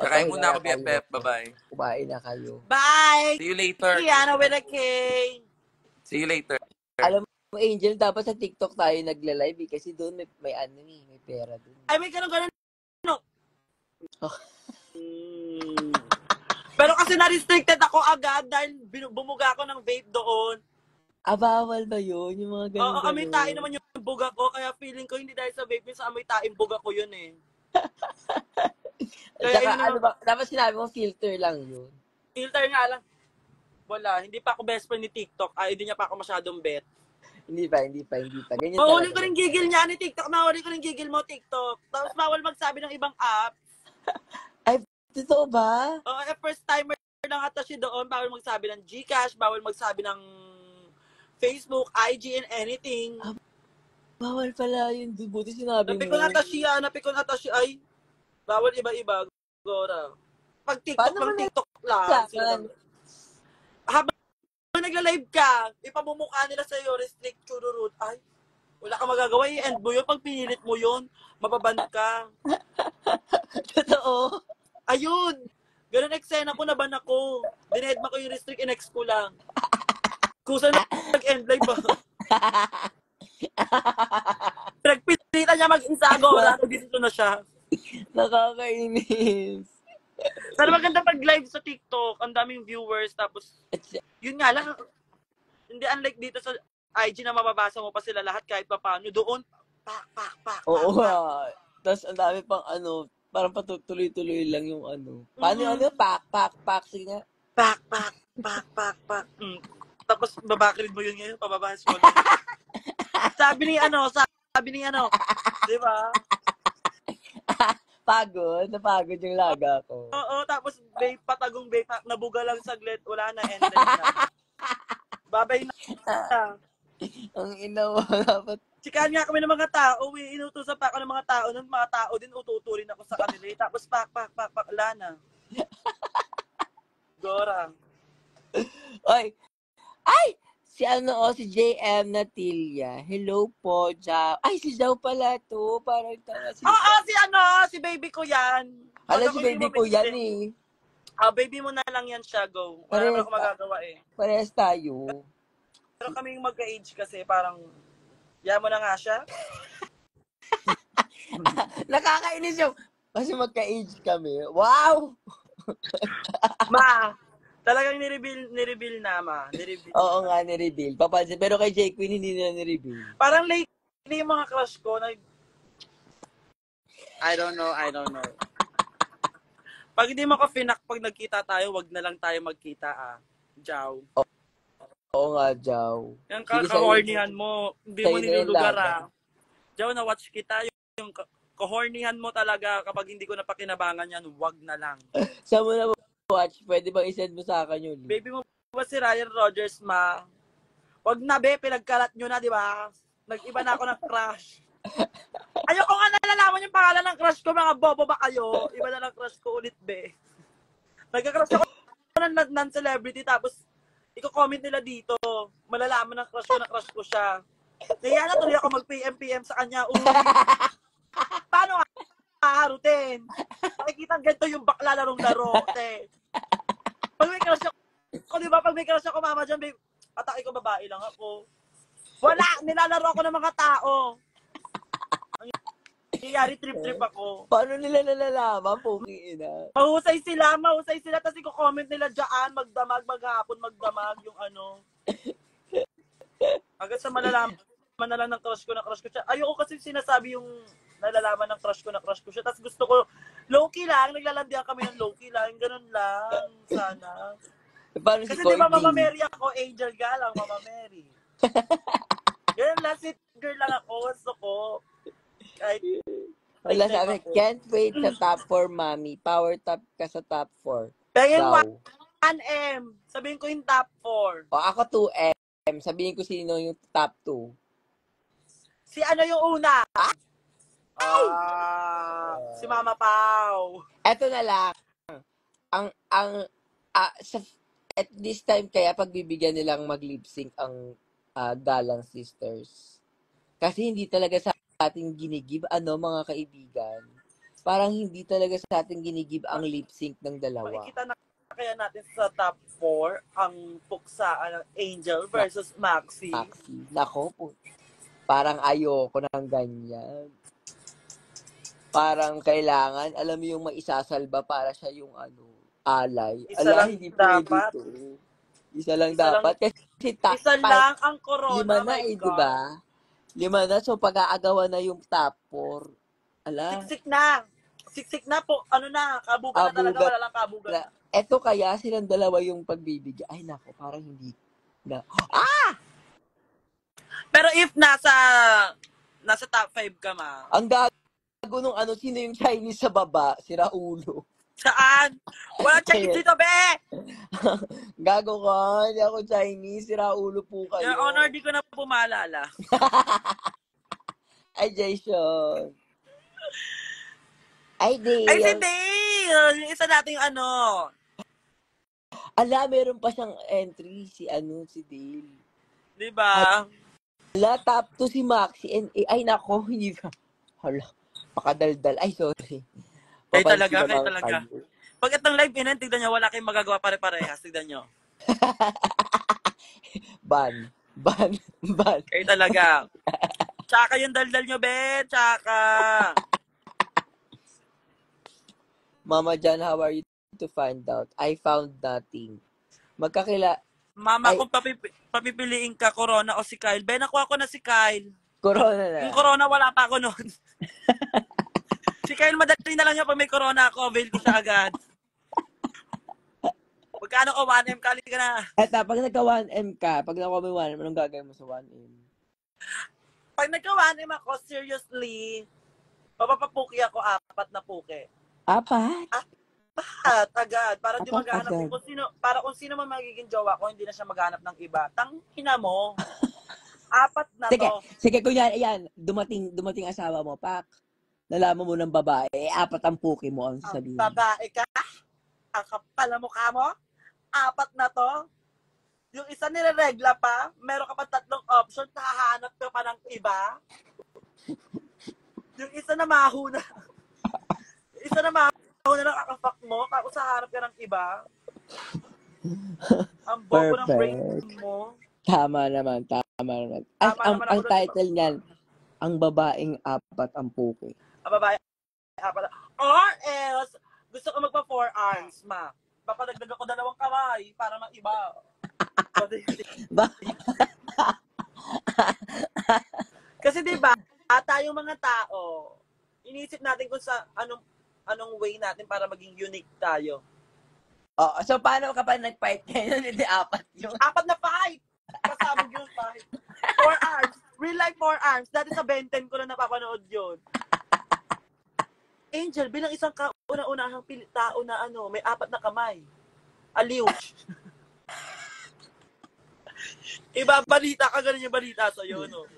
Kakain muna ako, kayo. BFF. Bye-bye. Kumain na kayo. Bye! See you later. Kiana with a K. See you later. Alam mo, Angel, dapat sa TikTok tayo nagla-live kasi doon may ano may pera doon. Ay, may ganun. No. Oh. Pero kasi na-restricted ako agad dahil bumuga ako ng vape doon. Bawal ba yun? Yung mga ganun. Oo, amoy tae naman yung buga ko. Kaya feeling ko hindi dahil sa vape yun, sa amoy taing buga ko yun eh. Kaya Saka, yun ano ba, dapat sinabi mo filter lang yun. Filter nga lang. Wala, hindi pa ako best friend ni TikTok. Ay, hindi niya pa ako masyadong bet. Hindi pa. Ganyan Mahuli ko talaga. rin gigil niya ni TikTok. Mahuli ko rin gigil mo, TikTok. Tapos bawal magsabi ng ibang app. Totoo ba? Oo, first timer ng Hatashi doon, bawal magsabi ng GCash, bawal magsabi ng Facebook, IG, and anything. Bawal pala yun. Buti sinabi mo. Napikon Hatashi, ay, bawal iba-iba. Gora. Pag TikTok Paano lang, mo TikTok lang. Saan? Habang nagla-live ka, ipamumukha nila sa'yo, restrict, chururut. Ay, wala kang magagawa. I-end mo yun. Pag pinilit mo yun, mababand ka. Totoo. Ayun! Ganun eksena ko, naban ako. Dinedma ko yung restrict, in-ex ko lang. Kusa na nag-end live ba? Pinagpilitan niya mag-insago. Wala ko dito na siya. Nakakainis. Pero maganda pag live sa TikTok. Ang daming viewers. Tapos, yun nga lang. Hindi unlike dito sa IG na mababasa mo pa sila lahat kahit pa paano. Doon, pak. Oo nga. Tapos ang dami pang parang patuloy-tuloy lang yung Paano pak. Sige nga. Pak. Tapos babakrid mo yun ngayon, pababahas mo. Sabi ni ano, di ba? Napagod yung laga ko. Oo, tapos patagong vape, nabuga lang saglit, wala na, end na. Babay na. Ang inawa, dapat. Chikahan nga kami ng mga tao, inutusan pa ako ng mga tao, ng mga tao din ututurin ako sa kanila. Tapos pak, wala na. Gora. Ay! Si JM Natilia. Hello po, Jao. Ay, si Jao pala to. Parang tanga si Si baby ko yan. Hala, si baby ko yan eh. Baby mo na lang yan siya, go. Wala naman ako magagawa eh. Parehas tayo. Pero kaming magka-age kasi parang, mo na nga siya. Nakakainis yung, kasi magka-age kami. Wow! Ma, talagang nireveal na, ma. Nireveal. Oo nga, nireveal. Papansin. Pero kay J. Queen, hindi nila nireveal. Parang lately yung mga crush ko, I don't know. Pag hindi mo ko pag nagkita tayo, wag na lang tayo magkita, Jow. Oo nga, Jao. Yung kahornihan mo, hindi mo nilulugar, Jow, na-watch kita, yung kahornihan mo talaga, kapag hindi ko napakinabangan yan, wag na lang. Saan mo na watch? Pwede bang isend mo sa akin yun? Baby mo ba si Ryan Rogers, ma? Wag na, be, pinagkalat nyo na, di ba? Nag-iba na ako ng crush. Ayoko nga nalalaman yung pangalan ng crush ko, mga bobo ba kayo? Iba na lang crush ko ulit, be. Nagka-crush ako ng non-celebrity, tapos i-comment nila dito. Malalaman ng crush ko na crush ko siya. Kaya na tuloy ako mag-PM sa kanya. Paano harutin? Makikita ganito yung bakla larong-laro, te. Pag may crush ako, di ba, pag pag may crush ako, mama dyan, babe, atake ko babae lang ako. Wala! Nilalaro ako ng mga tao. Ang nangyayari, trip-trip ako. Paano nila nalalaman? Puking ina. Mahusay sila. Tapos i-comment nila dyan, magdamag, maghapon, magdamag, yung ano. Hanggang sa malalaman na lang ng crush ko siya. Ayoko kasi sinasabi yung nalalaman ng crush ko siya. Tapos gusto ko, low-key lang, naglalandian kami ng low-key lang, ganun lang, sana. Paano si Kasi Koy di ba D? Mama Mary ako, Angel Gal ang Mama Mary. Ganun lang, sweet girl lang ako, gusto ko. Kahit, Wala type sabi, ako. can't wait sa top 4, mami. Power top ka sa top 4. Pengin Daw. 1M, sabihin ko yung top 4. O ako 2M. Sabihin ko sino yung top 2. Si ano yung una? Si Mama Pau. Eto na lang. At this time kaya pagbibigyan nilang mag-lip sync ang Galang Sisters. Kasi hindi talaga sa ating ginigib, mga kaibigan. Parang hindi talaga sa ating ginigib ang lip sync ng dalawa. Makikita na kaya natin sa top 4 ang puksaan ng Angel versus Maxi. Nako po. Parang ayoko ng ganyan. Parang kailangan, alam mo yung maisasalba para siya yung alay. Isa lang hindi dapat. pwede to. Isa lang dapat. Kasi Isa lang ang corona, 5 na my God. diba? 5 na, so pag-aagawan na yung top 4. Siksik na po, kabugan na talaga, wala lang kabugan. Eto kaya silang dalawa yung pagbibigay. Ay nako, parang hindi na. Pero if nasa top 5 ka, ma. Ang gago nung sino yung Chinese sa baba? Si Raulo. Saan? Wala Chinese dito, be! Gago ka, hindi ako Chinese. Si Raulo po kayo. Your Honor, di ko na po maalala. Ay, Jason. Ay, Dale. Ay, si Dale! Yung isa nating Meron pa siyang entry. Si Dale. Diba? Top 2 si Maxi. Ay, nako, hindi ka. Hala, pakadaldal. Ay, sorry. Ay, Papansin talaga. na lang kayo. Pag itong live inan, tignan nyo, wala kayong magagawa pare-parehas. Tignan nyo. Ban. Kayo talaga. Tsaka yung daldal nyo, be. Tsaka. Mama Jan, how are you to find out? I found nothing. Mama, Ay. kung papipiliin ka, Corona o si Kyle, be, nakuha ko na si Kyle. Corona na. Yung Corona, wala pa ako noon. Si Kyle, madali na lang niya pag may Corona ako, avail ko siya agad. Pagkano ko, 1M, kali ka na. Eto, pag nagka-1M ka, pag nakuha mo yung 1M, anong gagawin mo sa 1M? Pag nagka-1M ako, seriously, papapuki ako 4 na puki. 4? Agad. Para di Apat maghanap agad. kung sino man magiging jowa ko, hindi na siya maghanap ng iba. Tangina mo. 4 na to. Sige, kunyari, ayan, dumating asawa mo, Pak. Nalaman mo ng babae, 4 ang puki mo ang sasabihin. Babae ka? Ang kapal na mukha mo? 4 na to? Yung isa nireregla pa, meron ka pa 3 option, hahanap ka pa ng iba. Yung isa na mahuna. Isa na mahuna lang kakafak mo, tapos hahanap ka ng iba. Ang bobo ng brain mo. Tama naman. Ang title niyan, ang babaeng 4 ang puki. Ang babae, 4. Or else, gusto ko magpa 4 arms, ma. Papadagdag ako 2 kamay para maiba. Kasi diba, tayong mga tao, iniisip natin kung sa anong way natin para maging unique tayo. So paano ka pa nag-fight ngayon? Hindi 4 yun. 4 na fight! Pasabog yung fight. 4 arms. Real life 4 arms. Dati sa Ben 10 ko na napapanood yun. Angel, bilang isang kauna-unahang tao na may 4 na kamay. Aliw. Balita ka, ganun yung balita sa'yo, no?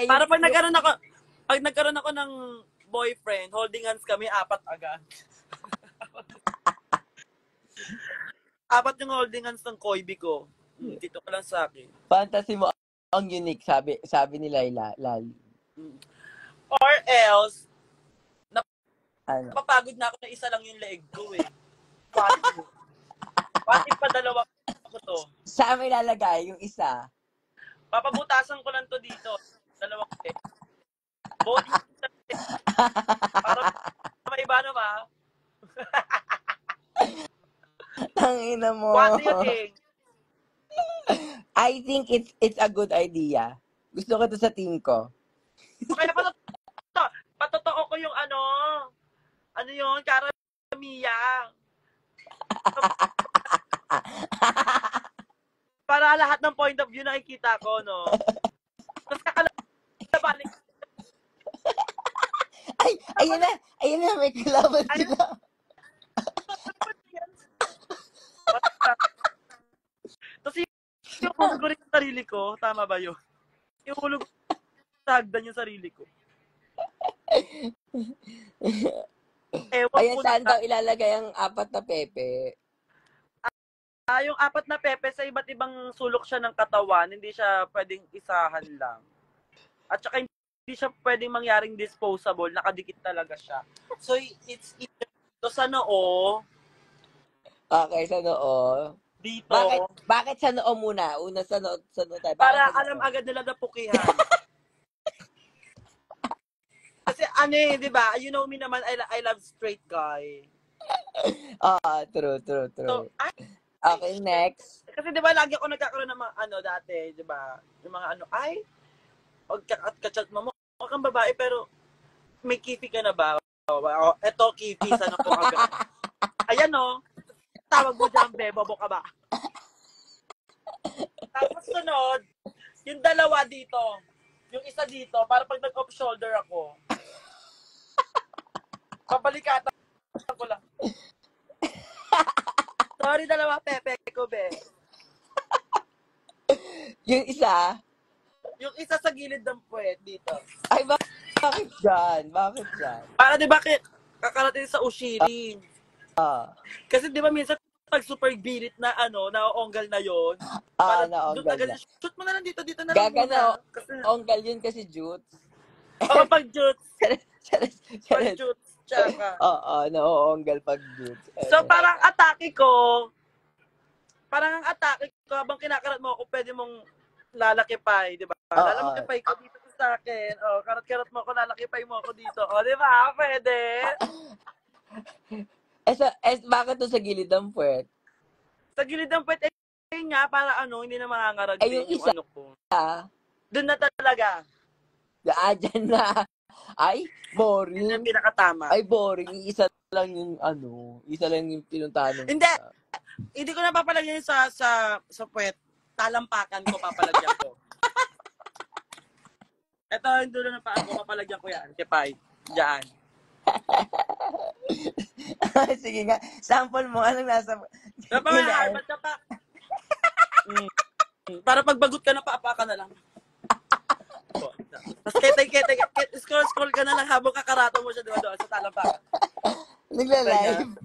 Para pag nagkaroon ako ng boyfriend, holding hands kami, 4 agad. 4 yung holding hands ng Koibi ko. Dito ka lang sa akin. Fantasy mo ang unique, sabi ni Lali. Or else, Ano? napapagod na ako na isa lang yung leeg ko eh. What if pa dalawa ko to? Saan may lalagay yung isa? Papabutasan ko lang to dito. Dalawang body para may iba na ba? Tangina mo. What do you think? I think it's a good idea. Gusto ko to sa team ko. Kaya patotoo ko yung ano yun, Karamia. Para lahat ng point of view nakikita ko, no? Tapos kakalabanin. Ay, ayun na, may kalaban sila. Tapos yung hulog ko rin yung sarili ko, tama ba yun? Yung hulog ko sa hagdan yung sarili ko. Ewan Ayan, ko saan na. daw ilalagay ang apat na pepe? Yung apat na pepe sa iba't ibang sulok siya ng katawan, hindi siya pwedeng isahan lang. At saka hindi siya pwedeng mangyaring disposable, nakadikit talaga siya. So it's either dito sa noo, Okay, sa noo. dito, Bakit sa noo muna? Una sa noo tayo. Bakit para sa noo? alam agad nila na pukihan. Kasi di ba? You know me naman, I love straight guy. True. So, Okay, next. kasi di ba lagi ako nagkakaroon ng mga dati, di ba? Yung mga huwag ka-chat mo, mukha kang babae pero may kifi ka na ba? Eto kifi, sana po agad. Ayan tawag mo dyan, bebobo ka ba? Tapos sunod, yung dalawa dito, yung isa dito, para pag nag-off shoulder ako, pabalikatan ko lang. Sorry, dalawa pepe ko, be. Yung isa? Yung isa sa gilid ng puwet dito. Ay, bakit dyan? Para di ba kakarating sa ushiri? Kasi di ba minsan pag super bilit na naoonggal na yon. Naonggal na. Shoot mo na lang dito na lang Gagana, muna. Kasi, onggal yun kasi Jutes. pag jutes. Pag Charis. jutes, tsaka. Naoonggal pag Jutes. So parang ang atake ko, habang kinakarat mo ako, pwede mong lalakipay, di ba? Lalakipay ko dito sa akin. Karat-karat mo ako, lalakipay mo ako dito. Di ba? Pwede. Bakit to sa gilid ng puwet? Sa gilid ng puwet, nga, para hindi na mangangarag Yung din isa, yung ko. Doon na talaga. Dyan na. Ay, boring. Yun ang pinakatama. Ay, boring. Isa lang yung pinuntahan mo. Hindi ko na papalagyan sa puwet. Talampakan ko, papalagyan ko. Ito, yung dulo ng paa ko, papalagyan ko yan. Kipay. Diyan. Sige nga. Sample mo. Anong nasa... Napaka-harbat ka pa. Para pagbagot ka na, paapakan na lang. Tapos ketay, scroll ka na lang habang kakarato mo siya doon sa talampakan. Nagla-live.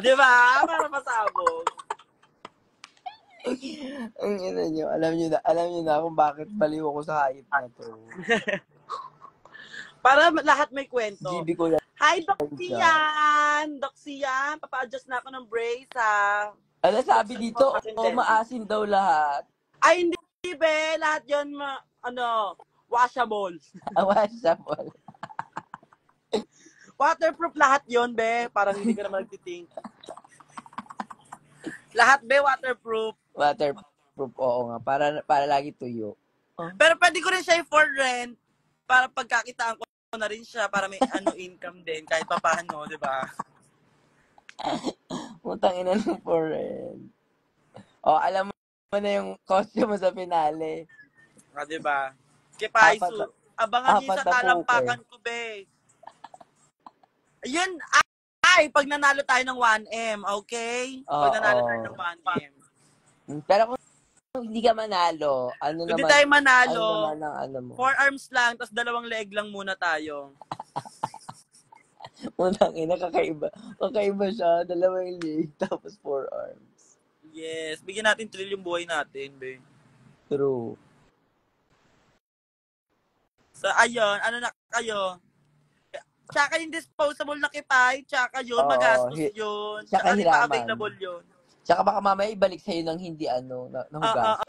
Di ba? Para masabog. Ang ina nyo. Alam nyo na kung bakit baliw ako sa hayop na to. Para lahat may kwento. GB ko yan. Hi, Doxian! Doxian, papa-adjust na ako ng brace, ha? Sabi dito, maasin daw lahat. Ay, hindi, be. Lahat yun, washable. Washable. Waterproof lahat yun, be. Parang hindi ka naman nagtiting. Lahat, be, waterproof. Waterproof, oo nga. Para lagi tuyo. Pero pwede ko rin siya for rent para pagkakitaan ko na rin siya para may income din kahit papaano, di ba? Utang ina ng foreign. Alam mo na yung costume mo sa finale. Di ba? Kipaisu. Abangan niyo sa talampakan ko, be. Yun, pag nanalo tayo ng 1M, okay? Pag nanalo tayo ng 1M. Pero kung hindi ka manalo, Hindi tayo manalo, mo? 4 arms lang, tapos 2 leg lang muna tayo. Unang ina, kakaiba. Kakaiba siya, 2 leg, tapos 4 arms. Yes, bigyan natin thrill yung buhay natin, be. True. So, ayun, ano na kayo? Tsaka yung disposable na kipay, tsaka yun, Oo, magastos yun. tsaka Tsaka di pa hiraman. available yun. Tsaka baka mamaya ibalik sa'yo ng hindi nahugas.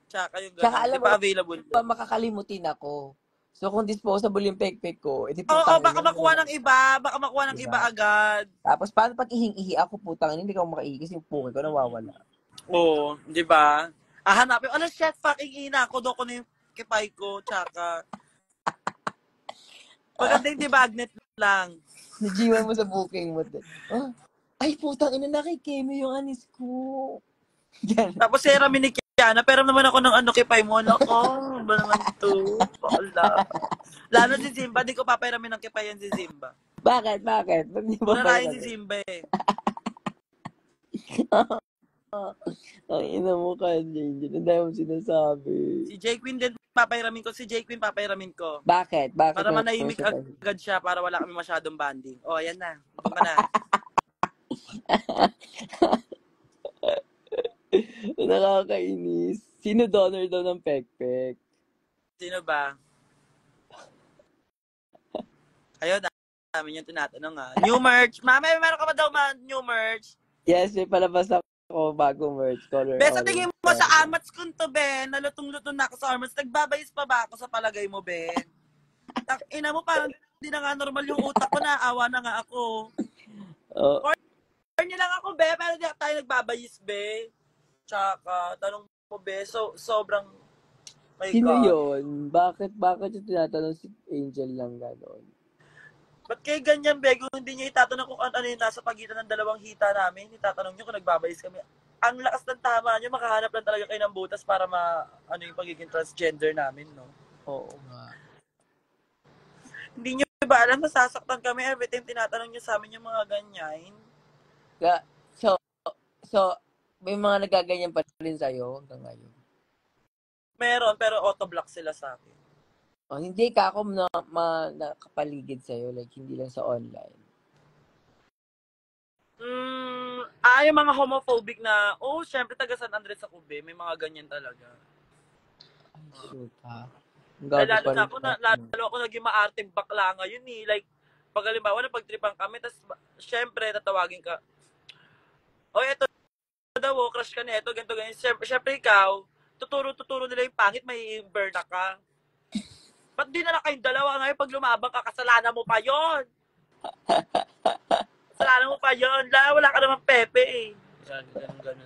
Tsaka yung Tsaka ganun, alam di mo pa available ba, yun. makakalimutin ako. So, kung disposable yung pekpek ko, edi Oo, putang baka ina, makuha ng iba, baka makuha ng iba diba? agad. Tapos, paano pag ihing-ihi ako, putang ina, hindi ko makaihi kasi yung puki ko nawawala. Oo, di ba? Hanapin, ano shit, fucking ina, kudo ko na yung kipay ko, tsaka. Maganda yung debagnet lang. Najiwan mo sa booking mo. Ay, putang ina, nakikeme yung anis ko. Yan. Tapos Seramin ni Kiana, pero naman ako ng ano kipay mo, nako, ba naman to? Bakala. Lalo si Zimba, di ko papayramin ng kipay yan si Zimba. Bakit? Ba't di ba Muna pa na si Zimba eh. Ang ina mo ka, Angel. Ang dami mo sinasabi. Si J Queen din papayramin ko, si J Queen papayramin ko. Bakit? Para manahimik agad siya, para wala kami masyadong banding. O, ayan na. Doon ka na. Nakakainis. Sino donor daw ng pekpek? Sino ba? Ayun, namin yung tinatanong ha. New merch. Mama, meron ka ba daw new merch? Yes, may palabas ako bagong merch. Color Be, sa orange. tingin mo sa amats ko to, be, nalutong-lutong na ako sa amats. Nagbabayis pa ba ako sa palagay mo, be? Ina mo, parang hindi na nga normal yung utak ko, naawa na nga ako. Oh. Corny lang ako, be, pero di tayo nagbabayis, be. Tsaka, tanong mo, be, sobrang, my Sino God. yun? Bakit yung tinatanong si Angel lang gano'n? Ba't kayo ganyan, be? Kung hindi niya itatanong kung ano yung nasa pagitan ng dalawang hita namin, itatanong niyo kung nagbabayis kami. Ang lakas ng tama niyo, makahanap lang talaga kayo ng butas para ano yung pagiging transgender namin, no? Oo nga. Hindi niyo ba alam, nasasaktan kami every time tinatanong niyo sa amin yung mga ganyan? So, may mga nagaganyan pa rin sa'yo hanggang ngayon? Meron, pero auto-block sila sa akin. Oh, hindi ka ako nakapaligid sa'yo, like hindi lang sa online. Yung mga homophobic na, syempre taga San Andres ako, be. May mga ganyan talaga. Ay, shoot ha. Lalo ako naging maarteng bakla ngayon eh. Like, pag halimbawa na pagtripan kami, tapos syempre tatawagin ka, eto daw, crush ka na ito, ganito, ganyan. Syempre ikaw, tuturo nila yung pangit, may burn na ka. Ba't di na lang kayong dalawa ngayon pag lumabang ka, kasalanan mo pa yon. Kasalanan mo pa yon. Wala ka naman pepe eh. Ganun.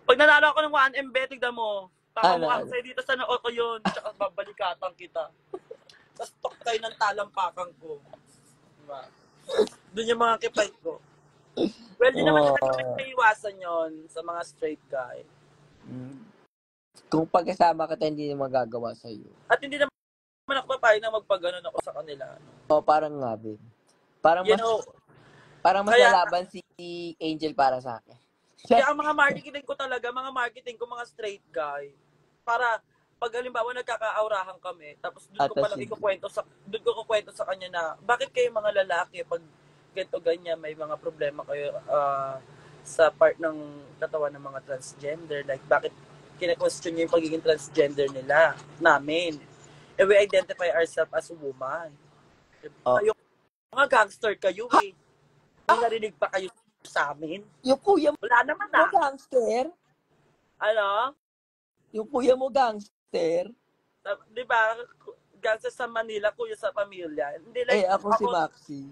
Pag nanalo ako ng 1M, tignan mo. Pakamukha ko sa'yo dito sa noo ko yun. Tsaka babalikatan kita. Tapos tok kayo ng talampakan ko. Diba? Doon yung mga kipay ko. Well, di naman natin naiiwasan yon sa mga straight guy. Kung pagkasama kita, hindi na magagawa sa'yo. At hindi naman ako papayag na magpaganon ako sa kanila. Parang nga, babe. Parang mas lalaban si Angel para sa akin. Kaya ang mga marketing ko, mga straight guy. Para pag halimbawa nagkakaaurahan kami, tapos doon ko palang ikukwento sa kanya na bakit kayo mga lalaki pag ganito ganyan may mga problema kayo sa part ng katawan ng mga transgender, like bakit kina-question niyo yung pagiging transgender namin. We identify ourselves as a woman. Yung mga gangster kayo eh. May narinig pa kayo sa amin. Yung kuya mo, wala naman gangster? Ano? Yung kuya mo gangster? Di ba? Gangster sa Manila, kuya sa pamilya. Hindi like, ako si Maxi.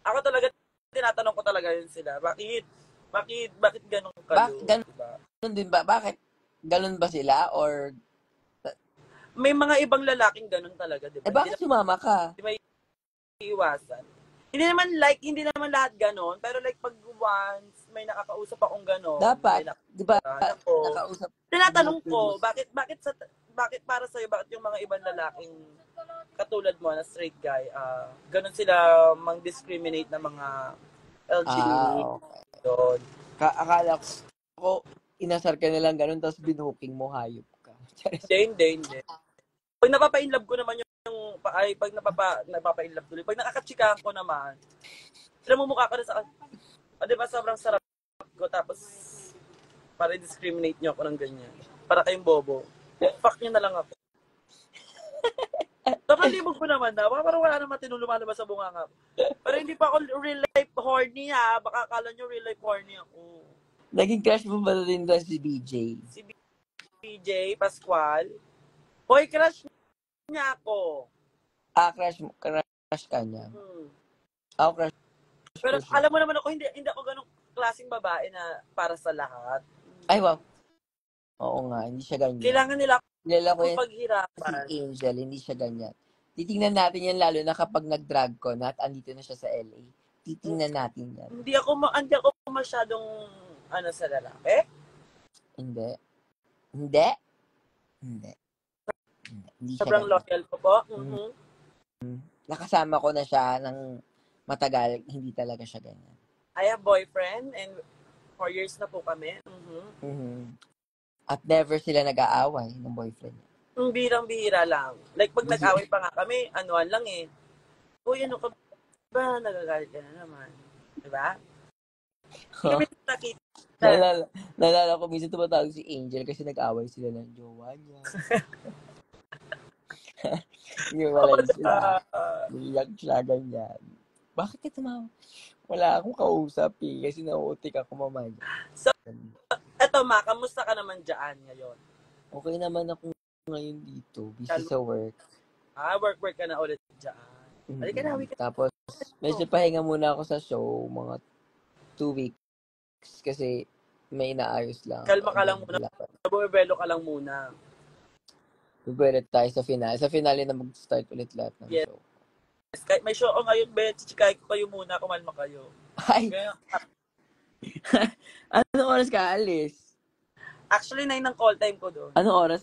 Ako talaga, tinatanong ko talaga yun sila. Bakit ganun kayo? Ganun din ba? Bakit? Ganun ba sila? Or may mga ibang lalaking ganun talaga, di ba? Bakit sumama ka? Di ba iiwasan? Hindi naman lahat ganun, pero like pag once may nakakausap akong ganun. Dapat, di ba? Nakausap. Tinatanong ko, bakit para sa'yo, bakit yung mga ibang lalaking katulad mo na straight guy, ganun sila mang-discriminate na mga LGBT. Okay. Akala ko, inasar ka nilang ganun, tapos binuking mo, hayop ka. Hindi. Pag napapa-inlove ko naman pag napapa-inlove tuloy, pag nakakatsikahan ko naman, namumukha ka na sa, di ba sobrang sarap ko, tapos para discriminate nyo ako ng ganyan. Para kayong bobo. Fuck nyo na lang ako. Sobrang libog ko naman na. Baka parang wala naman tinulumalabas sa bunganga. Pero hindi pa ako real life horny ha. Baka akala nyo real life horny ako. Naging crush mo ba rin doon si BJ? Si PJ Pascual. Hoy, crush niya ako. Crush ka niya. Ako crush Pero ko siya. alam mo naman ako, hindi ako ganong klaseng babae na para sa lahat. Ay, wow. Oo nga, hindi siya ganyan. Kailangan nila Kilala ko akong yan si paghirapan. Angel, hindi siya ganyan. Titingnan natin yan lalo na kapag nag-drag ko na at andito na siya sa LA. Titingnan natin yan. Hindi ako masyadong sa lalaki. Hindi. Hindi. Hindi. Hindi siya Sobrang ganyan. loyal ko po. Nakasama ko na siya ng matagal, hindi talaga siya ganyan. I have boyfriend and 4 years na po kami. At never sila nag-aaway ng boyfriend niya. Birang-bihira lang. Like, pag nag-away pa nga kami, anuan lang eh. Uy, ano ka ba? Nagagalit ka na naman. Diba? Kami nakita. Nalala ko, minsan tumatawag si Angel kasi nag-away sila ng jowa niya. Iwalay sila. Iyak siya, ganyan. Bakit ka tumawa? Wala akong kausap eh, kasi nauutik ako mamaya. So, eto ma, kamusta ka naman dyan ngayon? Okay naman ako ngayon dito, busy sa work. Work ka na ulit dyan. Halika na, Tapos, medyo pahinga muna ako sa show, mga 2 weeks, kasi may inaayos lang. Kalma ka lang muna. Bumibelo ka lang muna. Bubwelo tayo sa finale. Sa finale na mag-start ulit lahat ng show. Kahit may show ko ngayon, Ben, chichikay ko kayo muna, kumalma kayo. Ay! Anong oras ka alis? Actually, 9 ng call time ko doon. Anong oras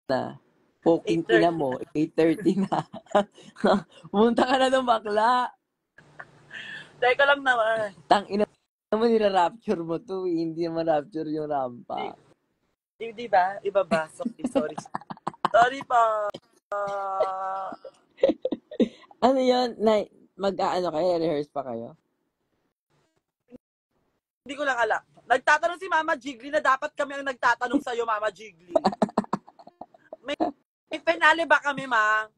na? Poking ina mo, 8:30 na. Pumunta ka na ng bakla. Teka lang naman. Tangina naman nira-rapture mo to, hindi naman rapture yung rampa. Di ba? Iba ba? Sorry. Sorry pa. Ano yun? Mag-aano kayo? Rehearse pa kayo? Hindi ko lang alam. Nagtatanong si Mama Jiggly na dapat kami ang nagtatanong sa'yo, Mama Jiggly. May finale ba kami, Ma?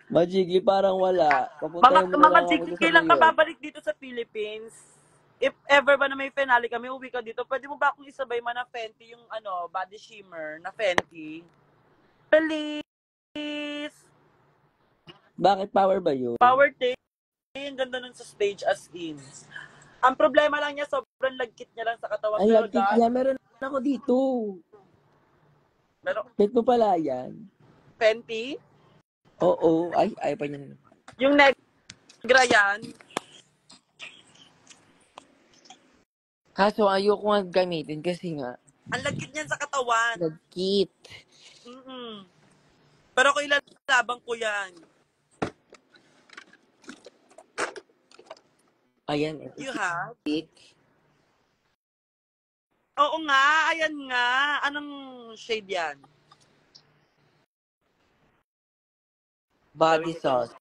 Majigli parang wala. Mama Jiggly, kailan ka babalik dito sa Philippines? If ever ba na may finale kami, uwi ka dito, pwede mo ba akong isabay man na Fenty, yung body shimmer na Fenty? Please! Bakit power ba yun? Power take. Ang ganda nun sa stage as in. Ang problema lang niya, sobrang lagkit niya lang sa katawan. Ay, lagkit niya. Meron ako dito. Bet mo pala yan. Fenty? Oo. Ay pa niya. Yung negra yan. Kaso ayoko nga gamitin kasi nga. Ang lagkit niyan sa katawan. Lagkit. Pero kung ilalabang ko yan. Ayan. You have? Thick. Oo nga, ayan nga. Anong shade yan? Body sauce.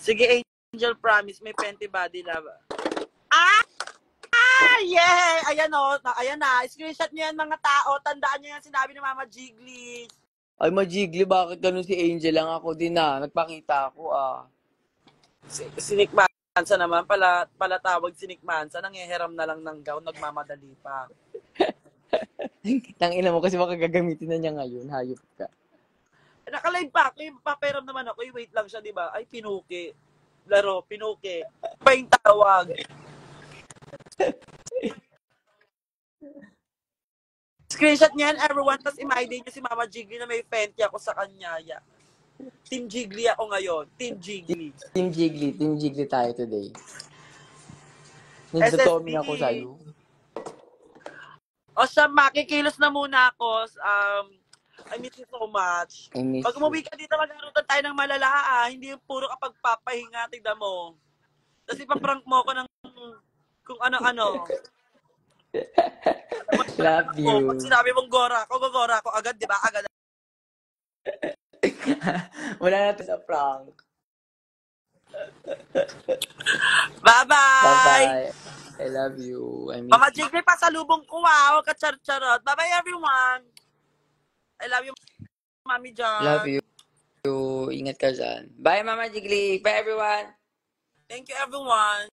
Sige, Angel, promise, may Fenty body love. Yeah! Ayan ayan na. Screenshot niyo yan mga tao. Tandaan niyo yan sinabi ni Mama Jiggly. Ay, Majigli, bakit ganun si Angel lang? Ako din nagpakita ako Sinik Mansa naman, pala tawag Sinik Mansa, nanghihiram na lang ng gown, nagmamadali pa. Tangina mo kasi makagagamitin na niya ngayon, hayop ka. Nakalive pa ako, paperam naman ako, wait lang siya, di ba? Ay, pinuki. Laro, pinuki. Pa yung tawag. Screenshot niyan, everyone, tapos i-ID niyo si Mama Jiggly na may Fenty ako sa kanya. Yeah. Team Jiggly ako ngayon. Team Jiggly. Team Jiggly tayo today. Nagdotomi ako sa'yo. O siya, makikilos na muna ako. I miss you so much. Pag umuwi ka dito, magharutan tayo ng malala, hindi yung puro kapag papahinga, tignan mo. Tapos ipaprank mo ko ng kung ano-ano. Love you. Pag sinabi mong gora ko agad, di ba? Agad. Wala na sa prank. Bye-bye! Bye-bye. I love you. I miss Mama Jiggly, pasalubong ko, wow. Kacharot. Bye-bye, everyone. I love you. Mami Jan. Love you. Ingat ka dyan. Bye, Mama Jiggly. Bye, everyone. Thank you, everyone.